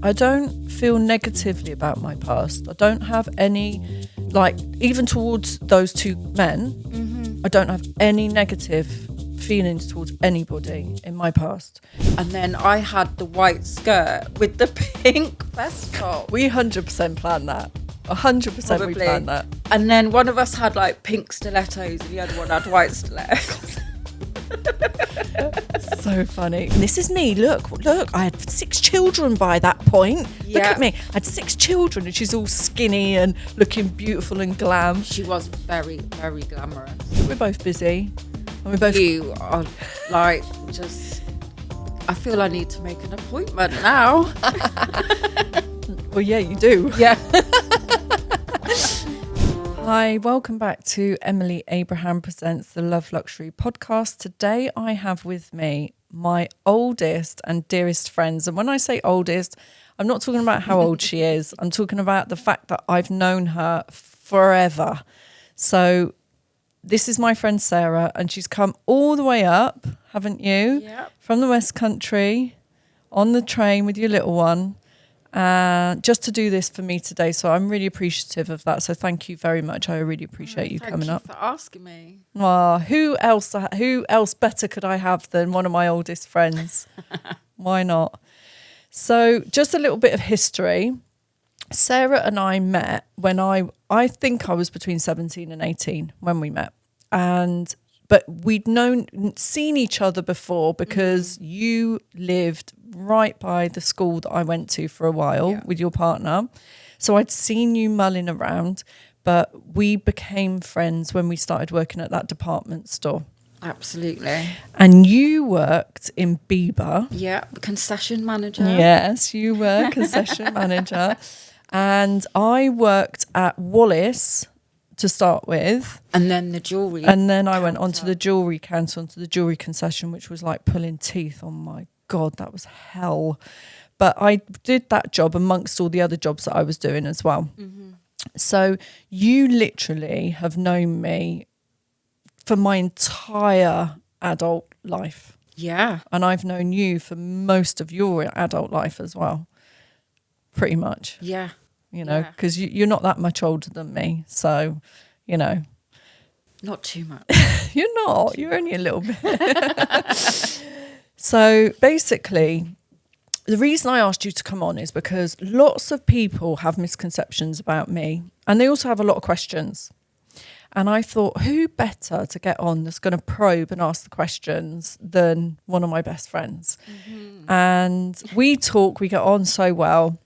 I don't feel negatively about my past. I don't have any, like, even towards those two men, I don't have any negative feelings towards anybody in my past. And then I had the white skirt with the pink vest top. We 100% planned that. 100% we planned that. And then one of us had like pink stilettos and the other one had white stilettos. So funny. And this is me. Look, I had 6 children by that point. Look at me. I had 6 children and she's all skinny and looking beautiful and glam. She was very, very glamorous. We're both busy. And we're both... You are like just... I feel I need to make an appointment now. Well, yeah, you do. Yeah. Hi, welcome back to Emily Abraham Presents the Love Luxury podcast. Today I have with me my oldest and dearest friends. And when I say oldest, I'm not talking about how old she is. I'm talking about the fact that I've known her forever. So this is my friend Sarah, and she's come all the way up, haven't you? Yep. From the West Country, on the train with your little one. Just to do this for me today, so I'm really appreciative of that. So thank you very much. I really appreciate you coming up. Thank you for asking me. Who else better could I have than one of my oldest friends? Why not? So just a little bit of history. Sarah and I met when I think I was between 17 and 18 when we met, but we'd seen each other before because you lived right by the school that I went to for a while with your partner. So I'd seen you mulling around, but we became friends when we started working at that department store. Absolutely. And you worked in Bieber. Yeah, concession manager. Yes, you were concession manager. And I worked at Wallace to start with. And then the jewellery. And then I went on to the jewellery counter, onto the jewellery concession, which was like pulling teeth. Oh my God, that was hell. But I did that job amongst all the other jobs that I was doing as well. Mm-hmm. So you literally have known me for my entire adult life. Yeah. And I've known you for most of your adult life as well. Pretty much. Yeah. You know, because you're not that much older than me. So, you know. Not too much. You're not. You're only a little bit. So basically, the reason I asked you to come on is because lots of people have misconceptions about me, and they also have a lot of questions. And I thought, who better to get on that's going to probe and ask the questions than one of my best friends? Mm-hmm. And we get on so well.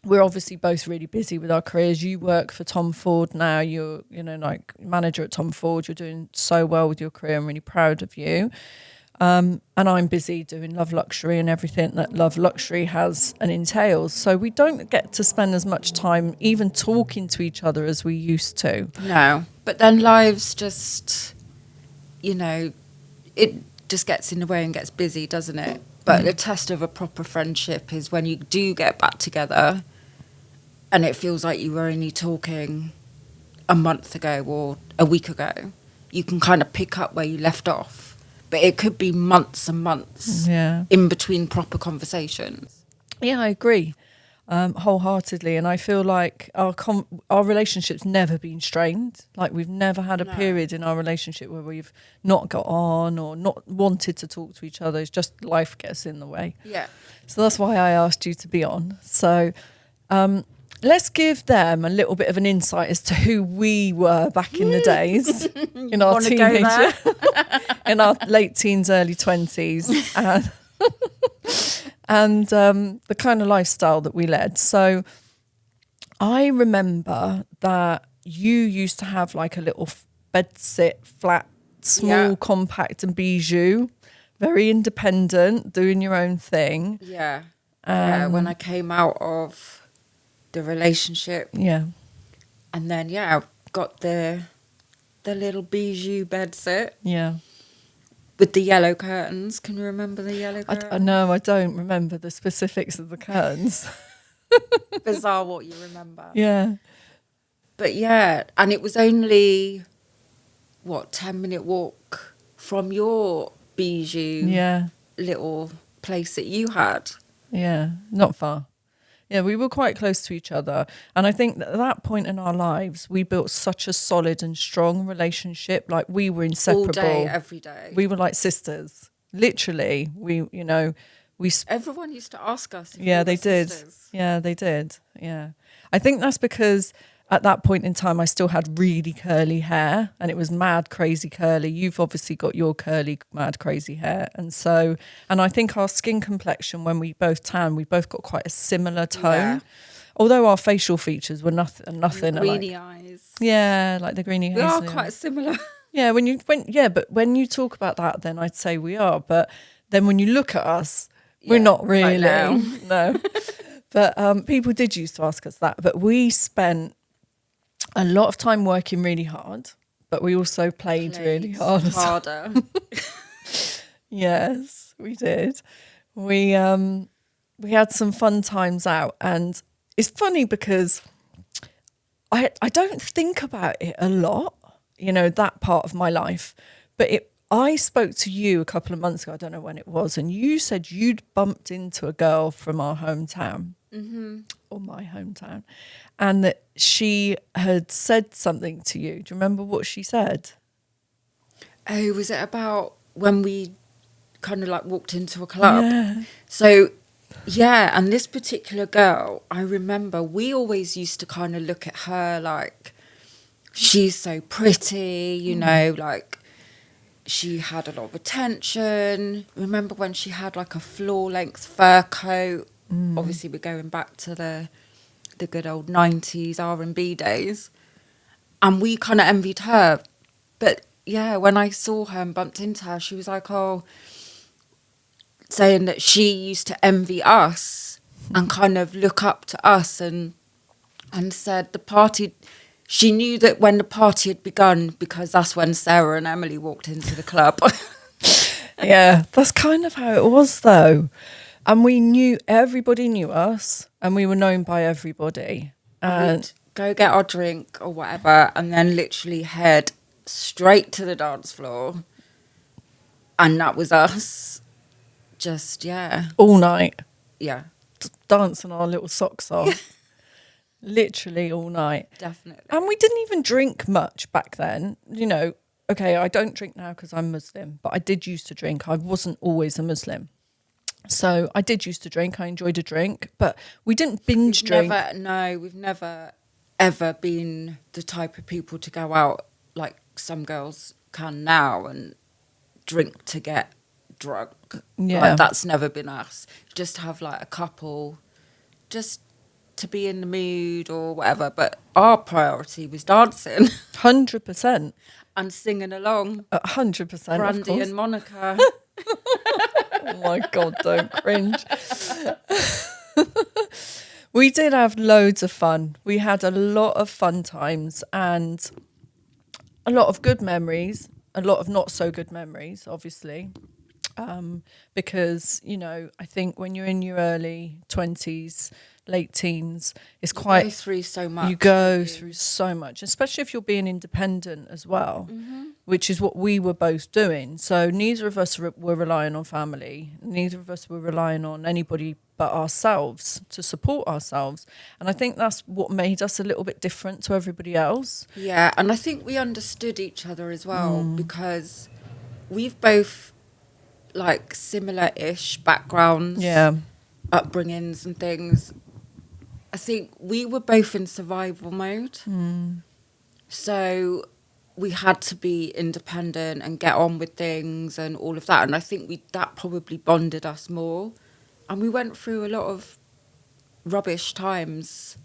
We're obviously both really busy with our careers. You work for Tom Ford now. You're, like manager at Tom Ford. You're doing so well with your career. I'm really proud of you. And I'm busy doing Love Luxury and everything that Love Luxury has and entails. So we don't get to spend as much time even talking to each other as we used to. No. But then lives just, it just gets in the way and gets busy, doesn't it? But the test of a proper friendship is when you do get back together and it feels like you were only talking a month ago or a week ago. You can kind of pick up where you left off. But it could be months and months in between proper conversations. Yeah, I agree wholeheartedly. And I feel like our relationship's never been strained. Like we've never had a period in our relationship where we've not got on or not wanted to talk to each other. It's just life gets in the way. Yeah. So that's why I asked you to be on. So let's give them a little bit of an insight as to who we were back in the days in our teenager, in our late teens, early 20s, and the kind of lifestyle that we led. So I remember that you used to have like a little bedsit, flat, small, compact and bijou, very independent, doing your own thing. Yeah. When I came out of the relationship. Yeah. And then, I got the little bijou bed set. Yeah. With the yellow curtains. Can you remember the yellow curtains? No, I don't remember the specifics of the curtains. Bizarre what you remember. Yeah. But and it was only, 10-minute walk from your bijou little place that you had. Yeah, not far. Yeah, we were quite close to each other. And I think that at that point in our lives, we built such a solid and strong relationship. Like we were inseparable. All day, every day. We were like sisters. Literally, Everyone used to ask us if yeah, we were they did. sisters. Yeah, they did. Yeah. I think that's because at that point in time, I still had really curly hair and it was mad, crazy curly. You've obviously got your curly, mad, crazy hair. And I think our skin complexion, when we both tan, we both got quite a similar tone. Yeah. Although our facial features were nothing. Greeny eyes. Yeah, like the greeny We eyes. are quite similar. Yeah, but when you talk about that, then I'd say we are. But then when you look at us, we're not really. Like now. No. But people did used to ask us that. But we spent a lot of time working really hard, but we also played really hard. Harder. Yes, we did. We had some fun times out, and it's funny because I don't think about it a lot, that part of my life. But I spoke to you a couple of months ago, I don't know when it was, and you said you'd bumped into a girl from our hometown, or my hometown, and that she had said something to you. Do you remember what she said? Oh, was it about when we kind of like walked into a club? Yeah. So, yeah, and this particular girl, I remember we always used to kind of look at her like, she's so pretty, like she had a lot of attention. Remember when she had like a floor-length fur coat? Obviously, we're going back to the good old 90s R&B days. And we kind of envied her. But, yeah, when I saw her and bumped into her, she was like, saying that she used to envy us and kind of look up to us and said the party... She knew that when the party had begun because that's when Sarah and Emily walked into the club. Yeah, that's kind of how it was, though. And everybody knew us, and we were known by everybody. And we'd go get our drink or whatever, and then literally head straight to the dance floor. And that was us. Just, yeah. all night, Yeah, dancing our little socks off. Literally all night. definitely. And we didn't even drink much back then. Okay, I don't drink now because I'm Muslim, but I did used to drink. I wasn't always a Muslim. So I did used to drink. I enjoyed a drink, but we didn't binge drink. We've never, ever been the type of people to go out like some girls can now and drink to get drunk. Yeah. Like, that's never been us. Just have like a couple, just to be in the mood or whatever. But our priority was dancing. 100%. And singing along. 100%. Brandy and Monica. Oh my God, don't cringe. We did have loads of fun. We had a lot of fun times and a lot of good memories, a lot of not so good memories, obviously. Because, I think when you're in your early 20s, late teens, it's quite... You go through so much. You go through so much, especially if you're being independent as well, which is what we were both doing. So neither of us were relying on family. Neither of us were relying on anybody but ourselves to support ourselves. And I think that's what made us a little bit different to everybody else. Yeah, and I think we understood each other as well because we've both like similar-ish backgrounds, upbringings and things. I think we were both in survival mode. So we had to be independent and get on with things and all of that. And I think that probably bonded us more. And we went through a lot of rubbish times.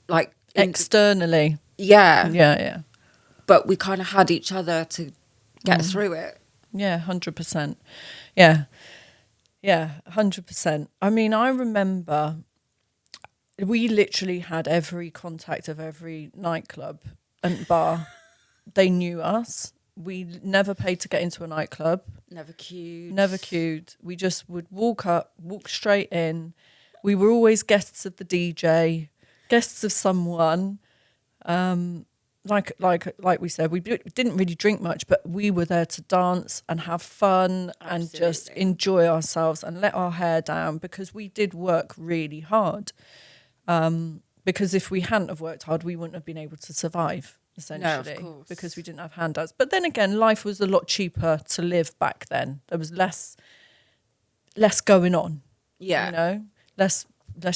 Like externally. Yeah. Yeah. But we kind of had each other to get through it. Yeah, 100%. Yeah. Yeah, 100%. I mean, I remember we literally had every contact of every nightclub and bar. They knew us. We never paid to get into a nightclub. Never queued. We just would walk straight in. We were always guests of the DJ, guests of someone. like we said, we didn't really drink much, but we were there to dance and have fun and just enjoy ourselves and let our hair down, because we did work really hard. Because if we hadn't have worked hard, we wouldn't have been able to survive, essentially. No, of course. Because we didn't have handouts. But then again, life was a lot cheaper to live back then. There was less going on. Yeah. You know, less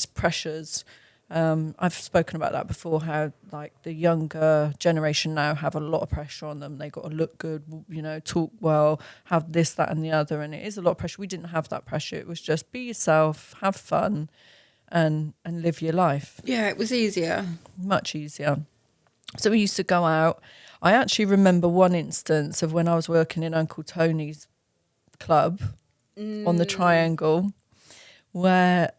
pressures. I've spoken about that before, how like the younger generation now have a lot of pressure on them. They got to look good, you know, talk well, have this, that and the other. And it is a lot of pressure. We didn't have that pressure. It was just be yourself, have fun and live your life. Yeah, it was easier. Much easier. So we used to go out. I actually remember one instance of when I was working in Uncle Tony's club on the Triangle, where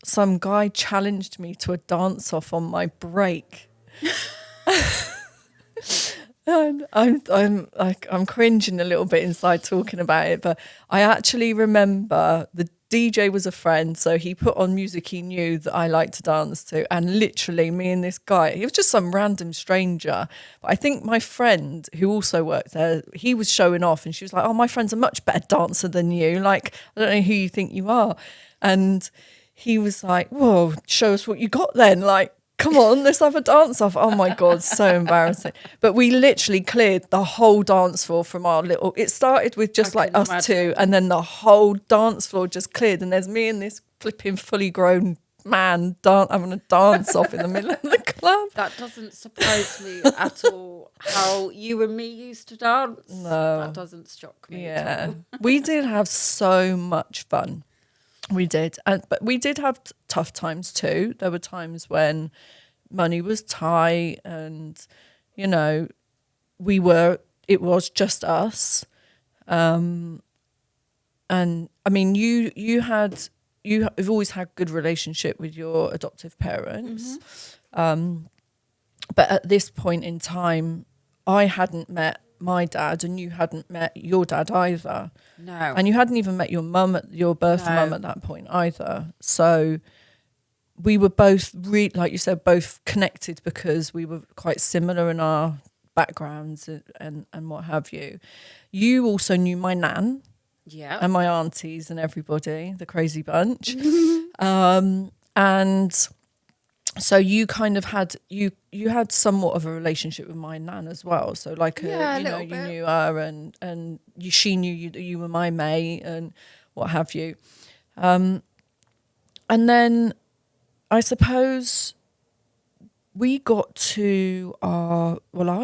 some guy challenged me to a dance off on my break. And I'm cringing a little bit inside talking about it, but I actually remember the DJ was a friend, so he put on music he knew that I liked to dance to, and literally me and this guy, he was just some random stranger, but I think my friend who also worked there, he was showing off, and she was like, oh, my friend's a much better dancer than you, like, I don't know who you think you are. And he was like, whoa, show us what you got then, like, come on, let's have a dance off. Oh my God, so embarrassing. But we literally cleared the whole dance floor from our little, it started with just like us two, and then the whole dance floor just cleared. And there's me and this flipping fully grown man having a dance off in the middle of the club. That doesn't surprise me at all. How you and me used to dance. No. That doesn't shock me Yeah. at all. We did have so much fun. We did. But we did have tough times too. There were times when money was tight and, you know, it was just us. And I mean, you've always had good relationship with your adoptive parents. Mm-hmm. But at this point in time, I hadn't met my dad and you hadn't met your dad either. No. And you hadn't even met your mum, your birth mum at that point either. So we were both, like you said, both connected because we were quite similar in our backgrounds and what have you. You also knew my nan. Yeah. And my aunties and everybody, the crazy bunch. And so you kind of had you had somewhat of a relationship with my nan as well. So like you knew her and she knew you were my mate and what have you. And then I suppose we got to I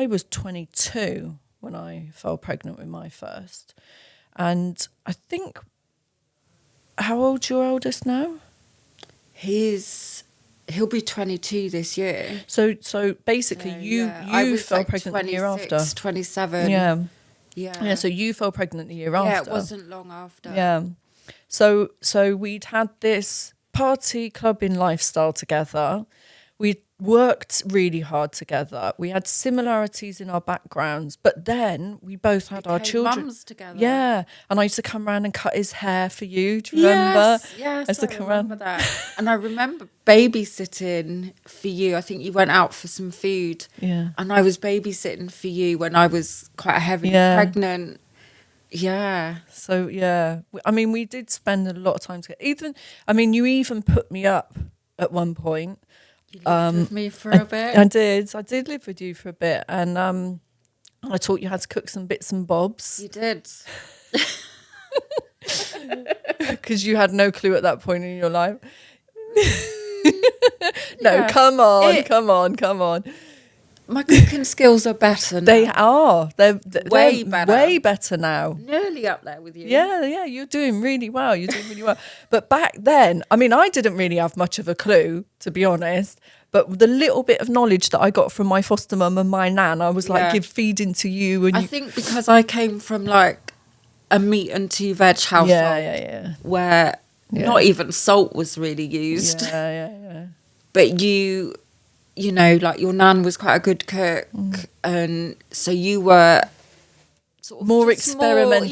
was 22 when I fell pregnant with my first. And I think, how old's your eldest now? He'll be 22 this year. So basically you fell pregnant the year after. 27. Yeah. Yeah. So you fell pregnant the year after. Yeah, it wasn't long after. Yeah. So we'd had this party clubbing lifestyle together. We'd worked really hard together. We had similarities in our backgrounds, but then we both had our children. Mums together. Yeah, and I used to come around and cut his hair for you. Do you remember? Yes, I remember that. And I remember babysitting for you. I think you went out for some food. Yeah. And I was babysitting for you when I was quite heavily pregnant. Yeah. So, yeah. I mean, we did spend a lot of time together. You even put me up at one point. You lived with me for a bit. I did live with you for a bit, and I taught you how to cook some bits and bobs. You did. Because you had no clue at that point in your life. Come on. My cooking skills are better now. They are. They're way better. Way better now. Nearly up there with you. Yeah, you're doing really well. But back then, I mean, I didn't really have much of a clue, to be honest. But the little bit of knowledge that I got from my foster mum and my nan, I was feeding to you. And I think because I came from like a meat and 2 veg household. Yeah. Where not even salt was really used. Yeah. But you know, like your nan was quite a good cook, and so you were sort of more experimental.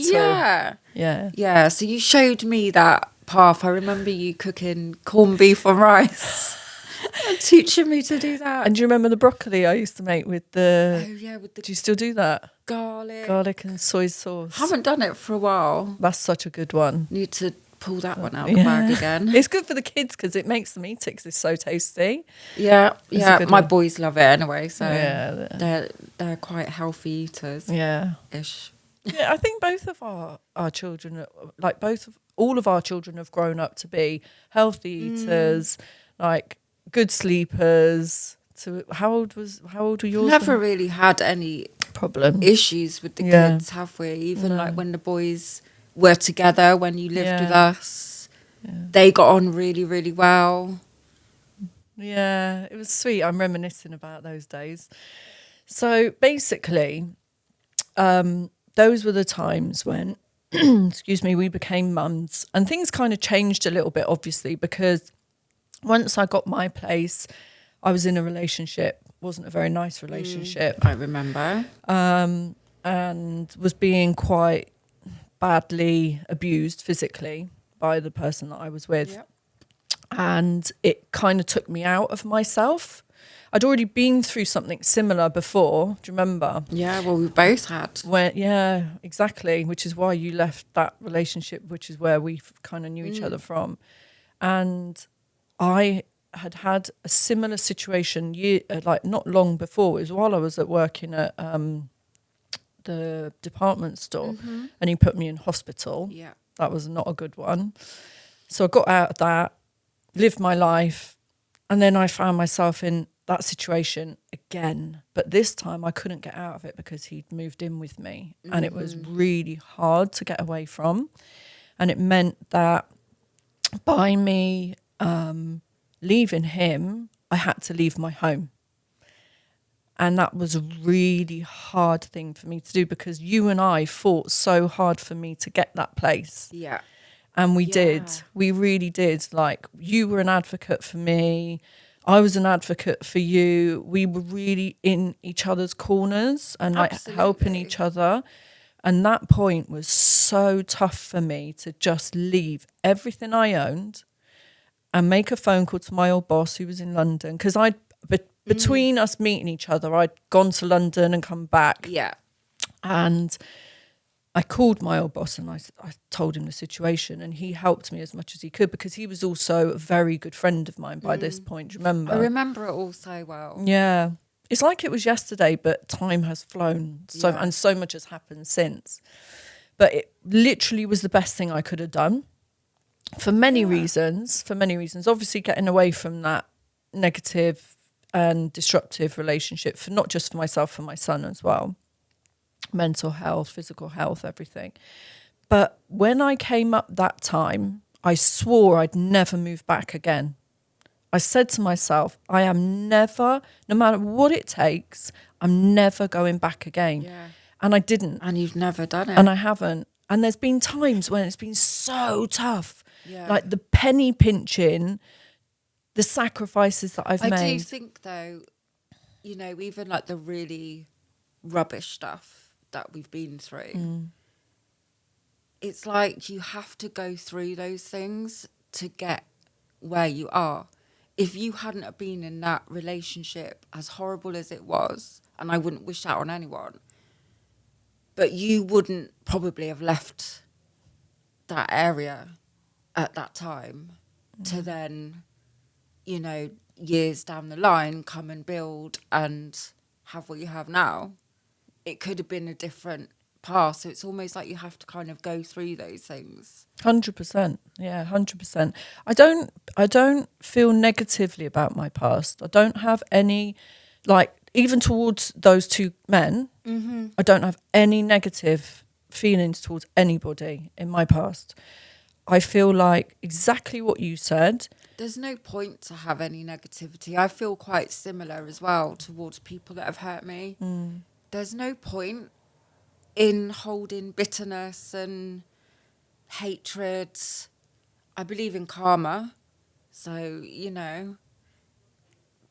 Yeah. So you showed me that path. I remember you cooking corned beef and rice. Teaching me to do that. And do you remember the broccoli I used to make with the... Oh, yeah, with the Do you still do that? garlic And soy sauce. Haven't done it for a while. That's such a good one. Need to pull that one out the bag again. It's good for the kids because it makes them eat it because it's so tasty. Yeah, It's my boys love it anyway, so yeah, they're quite healthy eaters. Yeah. Ish. Yeah, I think both of our children, like all of our children have grown up to be healthy eaters, like good sleepers. So how old were yours? Never really had any problem issues with the kids, have we? Even like when the boys were together, when you lived with us, they got on really, really well. Yeah, it was sweet. I'm reminiscing about those days. So basically, those were the times when, excuse me, we became mums, and things kind of changed a little bit, obviously, because once I got my place, I was in a relationship, wasn't a very nice relationship. I remember. And was being quite badly abused physically by the person that I was with. Yep. And it kind of took me out of myself. I'd already been through something similar before. Do you remember? Yeah, well, we both had. Yeah, exactly. Which is why you left that relationship, which is where we kind of knew each other from. And I had a similar situation, like not long before. It was while I was at working at the department store, and he put me in hospital. Yeah. That was not a good one. So I got out of that, lived my life, and then I found myself in that situation again. But this time I couldn't get out of it because he'd moved in with me, and it was really hard to get away from. And it meant that by me leaving him, I had to leave my home. And that was a really hard thing for me to do because you and I fought so hard for me to get that place. Yeah. And we did. We really did. Like, you were an advocate for me. I was an advocate for you. We were really in each other's corners and like helping each other. And that point was so tough for me to just leave everything I owned and make a phone call to my old boss who was in London. Because between us meeting each other, I'd gone to London and come back. Yeah. And I called my old boss and I told him the situation, and he helped me as much as he could because he was also a very good friend of mine by this point. Do you remember? I remember it all so well. Yeah. It's like it was yesterday, but time has flown and so much has happened since. But it literally was the best thing I could have done for many reasons. Obviously, getting away from that negative and disruptive relationship, for not just for myself, for my son as well. Mental health, physical health, everything. But when I came up that time, I swore I'd never move back again. I said to myself, I am never, no matter what it takes, I'm never going back again. Yeah. And I didn't. And you've never done it. And I haven't. And there's been times when it's been so tough. Yeah. Like the penny pinching, the sacrifices that I've made. I do think, though, you know, even like the really rubbish stuff that we've been through, it's like you have to go through those things to get where you are. If you hadn't have been in that relationship, as horrible as it was, and I wouldn't wish that on anyone, but you wouldn't probably have left that area at that time to then, you know, years down the line come and build and have what you have now. It could have been a different path. So it's almost like you have to kind of go through those things. 100%. Yeah, 100%. I don't feel negatively about my past. I don't have any, like, even towards those two men, I don't have any negative feelings towards anybody in my past. I feel like exactly what you said. There's no point to have any negativity. I feel quite similar as well towards people that have hurt me. There's no point in holding bitterness and hatred. I believe in karma, so, you know,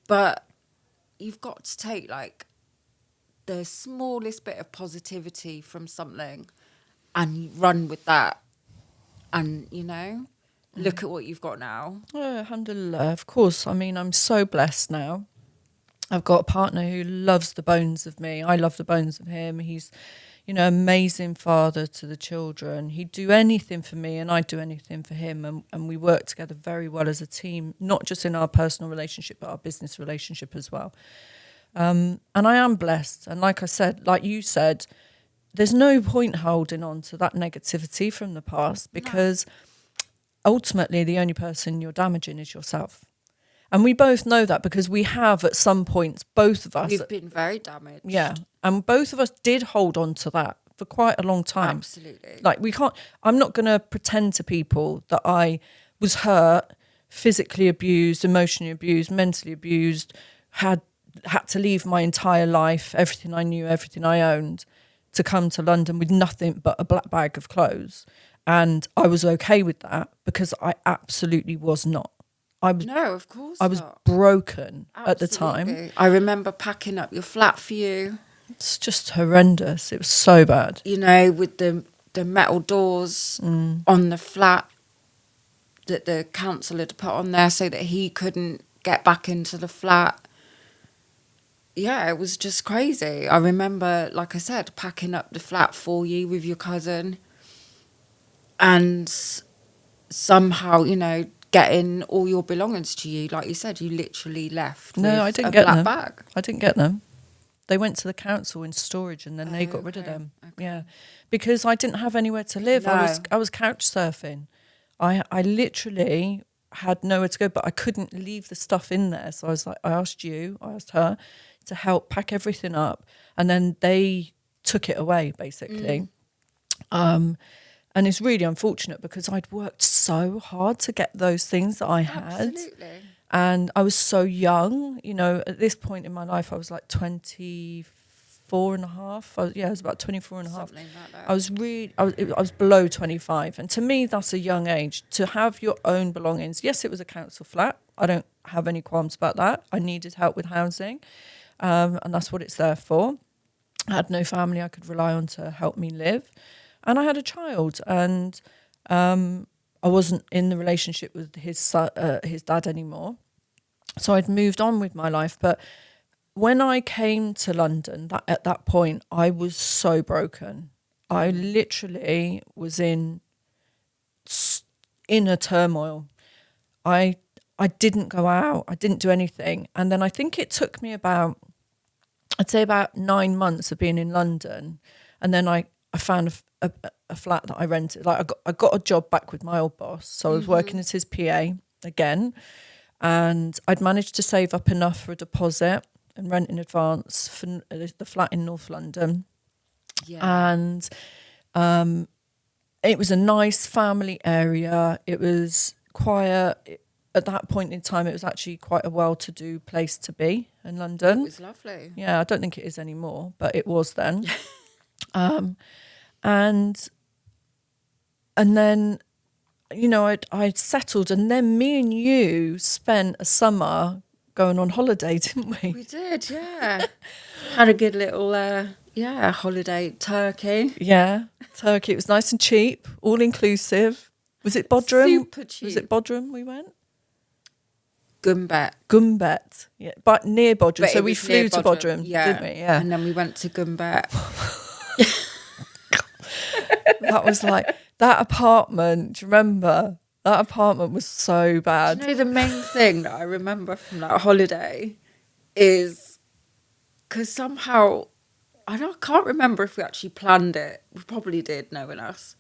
but you've got to take like the smallest bit of positivity from something and run with that. And, you know, look at what you've got now. Oh, alhamdulillah, of course. I mean, I'm so blessed now. I've got a partner who loves the bones of me. I love the bones of him. He's, amazing father to the children. He'd do anything for me and I'd do anything for him. And we work together very well as a team, not just in our personal relationship, but our business relationship as well. And I am blessed. And like I said, like you said, there's no point holding on to that negativity from the past, because ultimately the only person you're damaging is yourself. And we both know that, because we have at some points, both of us. We've been very damaged. Yeah. And both of us did hold on to that for quite a long time. Absolutely. Like I'm not going to pretend to people that I was hurt, physically abused, emotionally abused, mentally abused, had to leave my entire life, everything I knew, everything I owned, to come to London with nothing but a black bag of clothes. And I was okay with that, because I absolutely was not. No, of course I was not. broken Absolutely. at the time. I remember packing up your flat for you. It's just horrendous. It was so bad. With the metal doors on the flat that the council had put on there so that he couldn't get back into the flat. Yeah, it was just crazy. I remember, like I said, packing up the flat for you with your cousin, and somehow, getting all your belongings to you. Like you said, you literally left with I didn't a get black them. bag. I didn't get them. They went to the council in storage, and then they got rid of them. Okay. Yeah, because I didn't have anywhere to live. No. I was couch surfing. I literally had nowhere to go, but I couldn't leave the stuff in there. So I was like, I asked her to help pack everything up, and then they took it away, basically. And it's really unfortunate, because I'd worked so hard to get those things that I had. Absolutely. And I was so young, at this point in my life, I was like 24 and a half. I was about 24 and a half. Something like that. I was below 25. And to me, that's a young age to have your own belongings. Yes, it was a council flat. I don't have any qualms about that. I needed help with housing. And that's what it's there for. I had no family I could rely on to help me live. And I had a child, and I wasn't in the relationship with his dad anymore. So I'd moved on with my life. But when I came to London, at that point, I was so broken. I literally was in inner turmoil. I didn't go out. I didn't do anything. And then I think it took me about 9 months of being in London. And then I found a flat that I rented. Like I got a job back with my old boss. So I was working as his PA again. And I'd managed to save up enough for a deposit and rent in advance for the flat in North London. Yeah. And it was a nice family area. It was quiet. At that point in time, it was actually quite a well-to-do place to be in London. It was lovely. Yeah, I don't think it is anymore, but it was then. And then, I'd settled, and then me and you spent a summer going on holiday, didn't we? We did, yeah. Had a good little, holiday. Turkey. Yeah, Turkey. It was nice and cheap, all inclusive. Was it Bodrum? Super cheap. Was it Bodrum we went? Gumbet. Yeah, but near Bodrum. But so it we was flew near to Bodrum, didn't we? Yeah. And then we went to Gumbet. That was like, that apartment, do you remember? That apartment was so bad. The main thing that I remember from that holiday is because somehow, I can't remember if we actually planned it. We probably did, knowing us.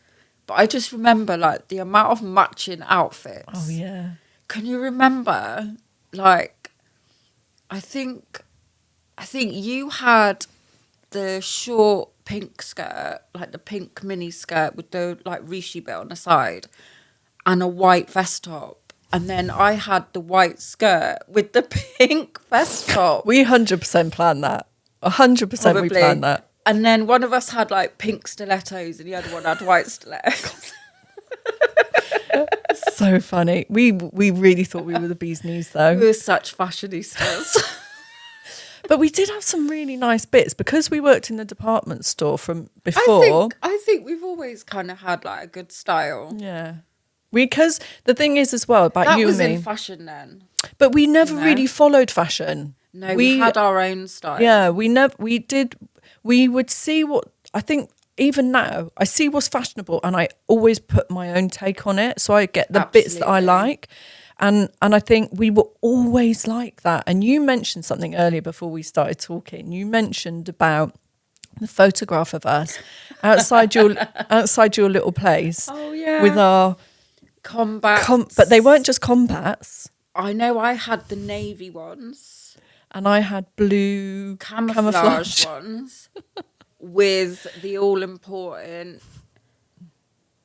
But I just remember, like, the amount of matching outfits. Oh, yeah. Can you remember, like, I think you had the short pink skirt, like the pink mini skirt with the like rishi bit on the side, and a white vest top. And then I had the white skirt with the pink vest top. We 100% planned that. 100% we planned that. And then one of us had like pink stilettos and the other one had white stilettos. So funny. We really thought we were the bee's knees, though. We were such fashionistas. But we did have some really nice bits because we worked in the department store from before. I think we've always kind of had like a good style. Yeah. Because the thing is as well about That you was and me, in fashion then. but we never You know? really followed fashion. No, we had our own style. Yeah, we would see what, I think even now, I see what's fashionable and I always put my own take on it. So I get the bits that I like. And I think we were always like that. And you mentioned something earlier before we started talking. You mentioned about the photograph of us outside your little place. Oh, yeah. With our combats. but they weren't just combats. I know I had the navy ones. And I had blue camouflage ones with the all important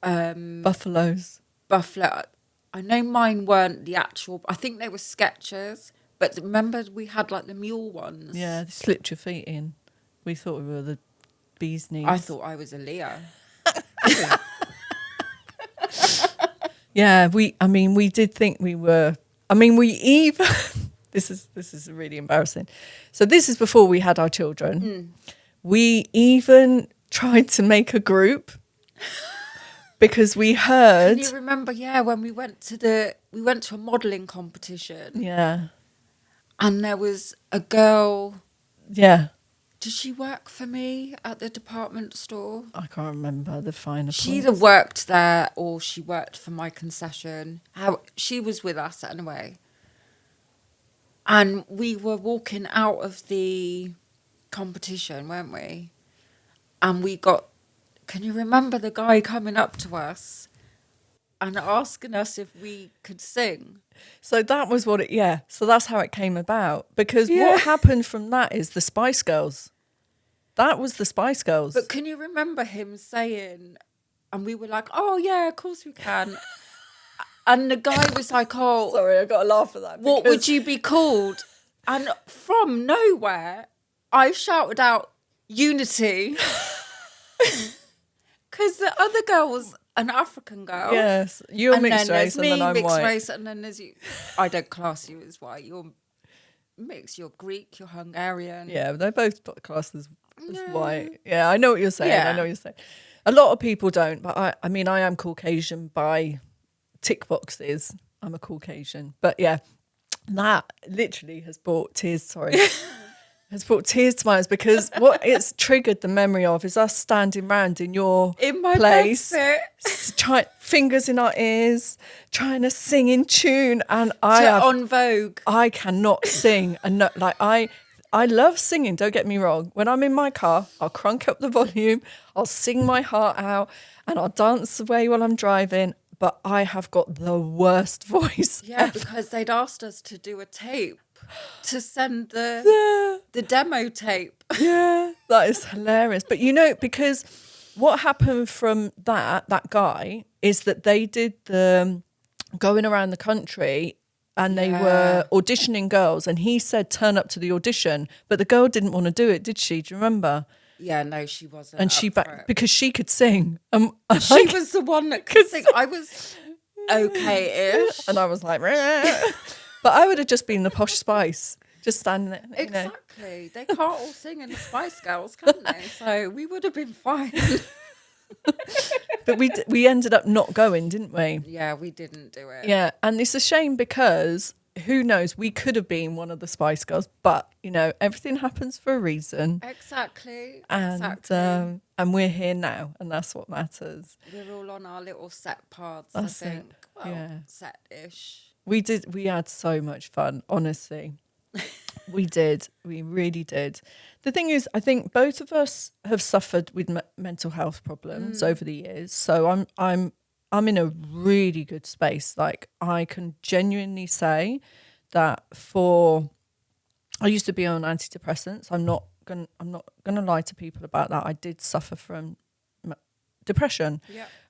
buffaloes. Buffalo. I know mine weren't the actual. I think they were sketches. But remember, we had like the mule ones. Yeah, they slipped your feet in. We thought we were the bee's knees. I thought I was a Leo. Yeah, we did think we were. We even. This is really embarrassing. So this is before we had our children. We even tried to make a group because we heard. Can you remember? Yeah, when we went to a modelling competition. Yeah. And there was a girl. Yeah. Did she work for me at the department store? I can't remember the finer points. She either worked there or she worked for my concession. She was with us anyway. And we were walking out of the competition, weren't we? And we got, can you remember the guy coming up to us and asking us if we could sing? So that was so that's how it came about. Because what happened from that is the Spice Girls. That was the Spice Girls. But can you remember him saying, and we were like, oh yeah, of course we can. And the guy was like, oh. Sorry, I got to laugh at that. What would you be called? And from nowhere, I shouted out, Unity. Because the other girl was an African girl. Yes, you're mixed race and then I'm mixed white. Race, and then there's you. I don't class you as white. You're mixed. You're Greek. You're Hungarian. Yeah, they're both classed as white. Yeah, I know what you're saying. Yeah. I know what you're saying. A lot of people don't, but I am Caucasian by tick boxes. I'm a Caucasian. But yeah, that literally has brought tears, has brought tears to my eyes because what it's triggered the memory of is us standing round in my place, fingers in our ears, trying to sing in tune. And on Vogue. I cannot sing. And I love singing, don't get me wrong. When I'm in my car, I'll crunk up the volume, I'll sing my heart out, and I'll dance away while I'm driving. But I have got the worst voice. Yeah, because they'd asked us to do a tape, to send the demo tape. Yeah, that is hilarious. But because what happened from that guy is that they did the going around the country and they were auditioning girls, and he said turn up to the audition, but the girl didn't want to do it, did she? Do you remember? Yeah, no, she wasn't. And because she could sing. She was the one that could sing. I was okay-ish. And I was like, but I would have just been the posh Spice, just standing there. Exactly. They can't all sing in the Spice Girls, can they? So we would have been fine. But we ended up not going, didn't we? Yeah, we didn't do it. Yeah, and it's a shame because who knows, we could have been one of the Spice Girls, but everything happens for a reason. Exactly. And we're here now, and that's what matters. We're all on our little set paths, That's I think. it. Well, Yeah. set-ish. We had so much fun, honestly. We did. We really did. The thing is, I think both of us have suffered with mental health problems over the years. So I'm in a really good space. Like, I can genuinely say that I used to be on antidepressants. I'm not gonna lie to people about that. I did suffer from depression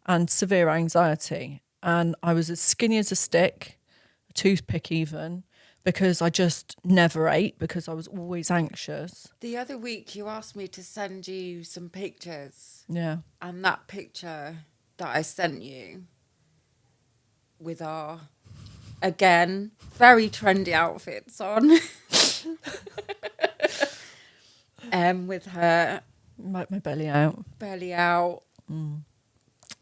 and severe anxiety, and I was as skinny as a stick, a toothpick even, because I just never ate because I was always anxious. The other week you asked me to send you some pictures. Yeah. And that picture that I sent you with our, again, very trendy outfits on. With her My belly out. belly out.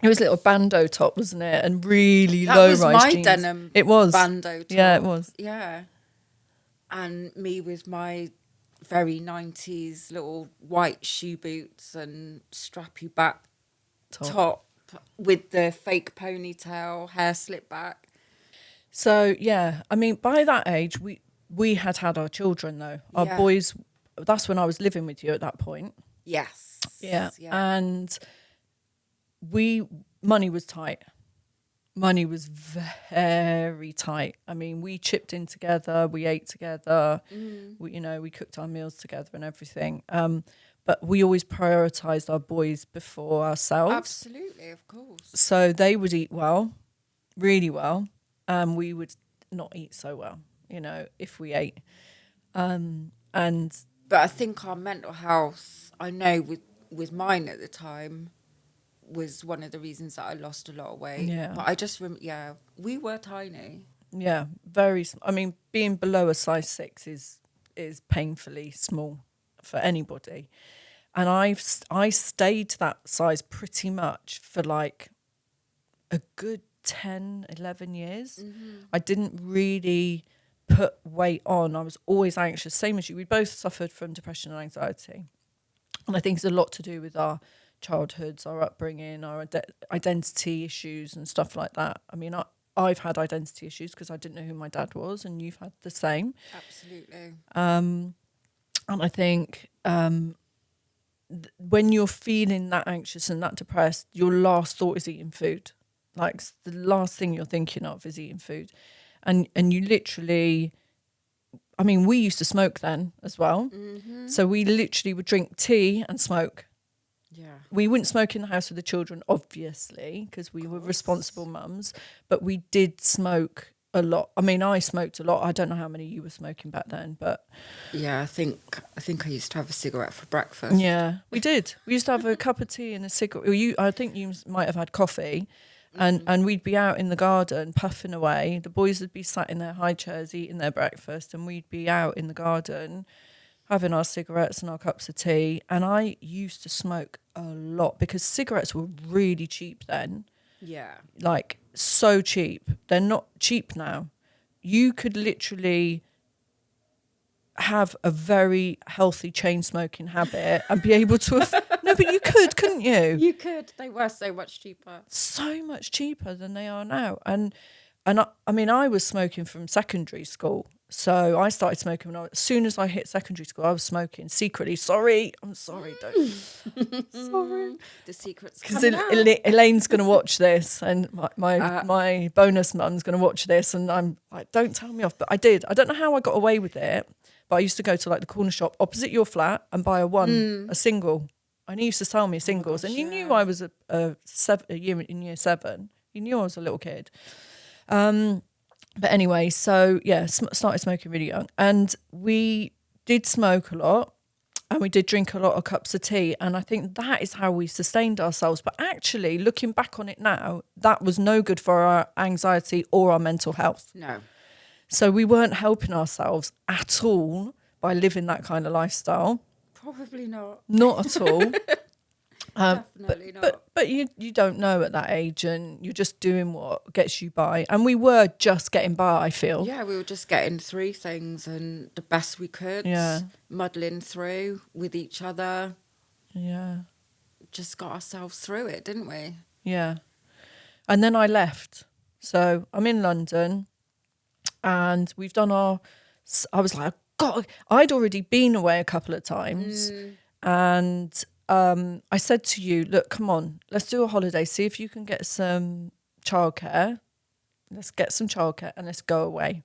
It was a little bandeau top, wasn't it? And really That low-rise was my jeans. denim It was bandeau top. Yeah, it was. Yeah. And me with my very 90s little white shoe boots and strappy back top with the fake ponytail, hair slicked back. So, yeah, I mean, by that age, we had our children, though. Our boys, that's when I was living with you at that point. Yes. Yeah. And money was tight. Money was very tight. I mean, we chipped in together, we ate together, we cooked our meals together and everything. But we always prioritised our boys before ourselves. Absolutely, of course. So they would eat well, really well, and we would not eat so well, if we ate. But I think our mental health, I know with mine at the time, was one of the reasons that I lost a lot of weight. Yeah. But I just we were tiny. Yeah, very. I mean, being below a size 6 is painfully small for anybody, and I stayed that size pretty much for like a good 10, 11 years. Mm-hmm. I didn't really put weight on. I was always anxious, same as you. We both suffered from depression and anxiety, and I think it's a lot to do with our childhoods, our upbringing, our identity issues and stuff like that. I mean, I've had identity issues because I didn't know who my dad was, and you've had the same. Absolutely. And I think when you're feeling that anxious and that depressed, your last thought is eating food. Like, the last thing you're thinking of is eating food. And you literally, I mean, we used to smoke then as well. Mm-hmm. So we literally would drink tea and smoke. Yeah. We wouldn't smoke in the house with the children, obviously, because we were responsible mums, but we did smoke a lot. I mean, I smoked a lot. I don't know how many you were smoking back then, but yeah, I think I used to have a cigarette for breakfast. Yeah, we did. We used to have a cup of tea and a cigarette. I think you might have had coffee, and we'd be out in the garden puffing away. The boys would be sat in their high chairs eating their breakfast, and we'd be out in the garden having our cigarettes and our cups of tea. And I used to smoke a lot because cigarettes were really cheap then. Yeah. Like, so cheap. They're not cheap now. You could literally have a very healthy chain smoking habit and be able to no, but you could, couldn't you? You could. They were so much cheaper. So much cheaper than they are now. And I mean, I was smoking from secondary school. So I started smoking as soon as I hit secondary school. I was smoking secretly. I'm sorry, don't. Sorry. The secret's because coming out. Elaine's going to watch this, and my bonus mum's going to watch this, and I'm like, don't tell me off. But I did. I don't know how I got away with it, but I used to go to like the corner shop opposite your flat and buy a single. And he used to sell me singles, and you knew I was a year in year 7. You knew I was a little kid. But anyway, so yeah, started smoking really young, and we did smoke a lot, and we did drink a lot of cups of tea, and I think that is how we sustained ourselves. But actually, looking back on it now, that was no good for our anxiety or our mental health. No. So we weren't helping ourselves at all by living that kind of lifestyle. Probably not. Not at all. Definitely not. But you don't know at that age, and you're just doing what gets you by. And we were just getting by, I feel. Yeah, we were just getting through things and the best we could. Yeah. Muddling through with each other. Yeah. Just got ourselves through it, didn't we? Yeah. And then I left. So I'm in London, and we've done I was like, God, I'd already been away a couple of times. And I said to you, look, come on, let's do a holiday. See if you can get some childcare. Let's get some childcare and let's go away.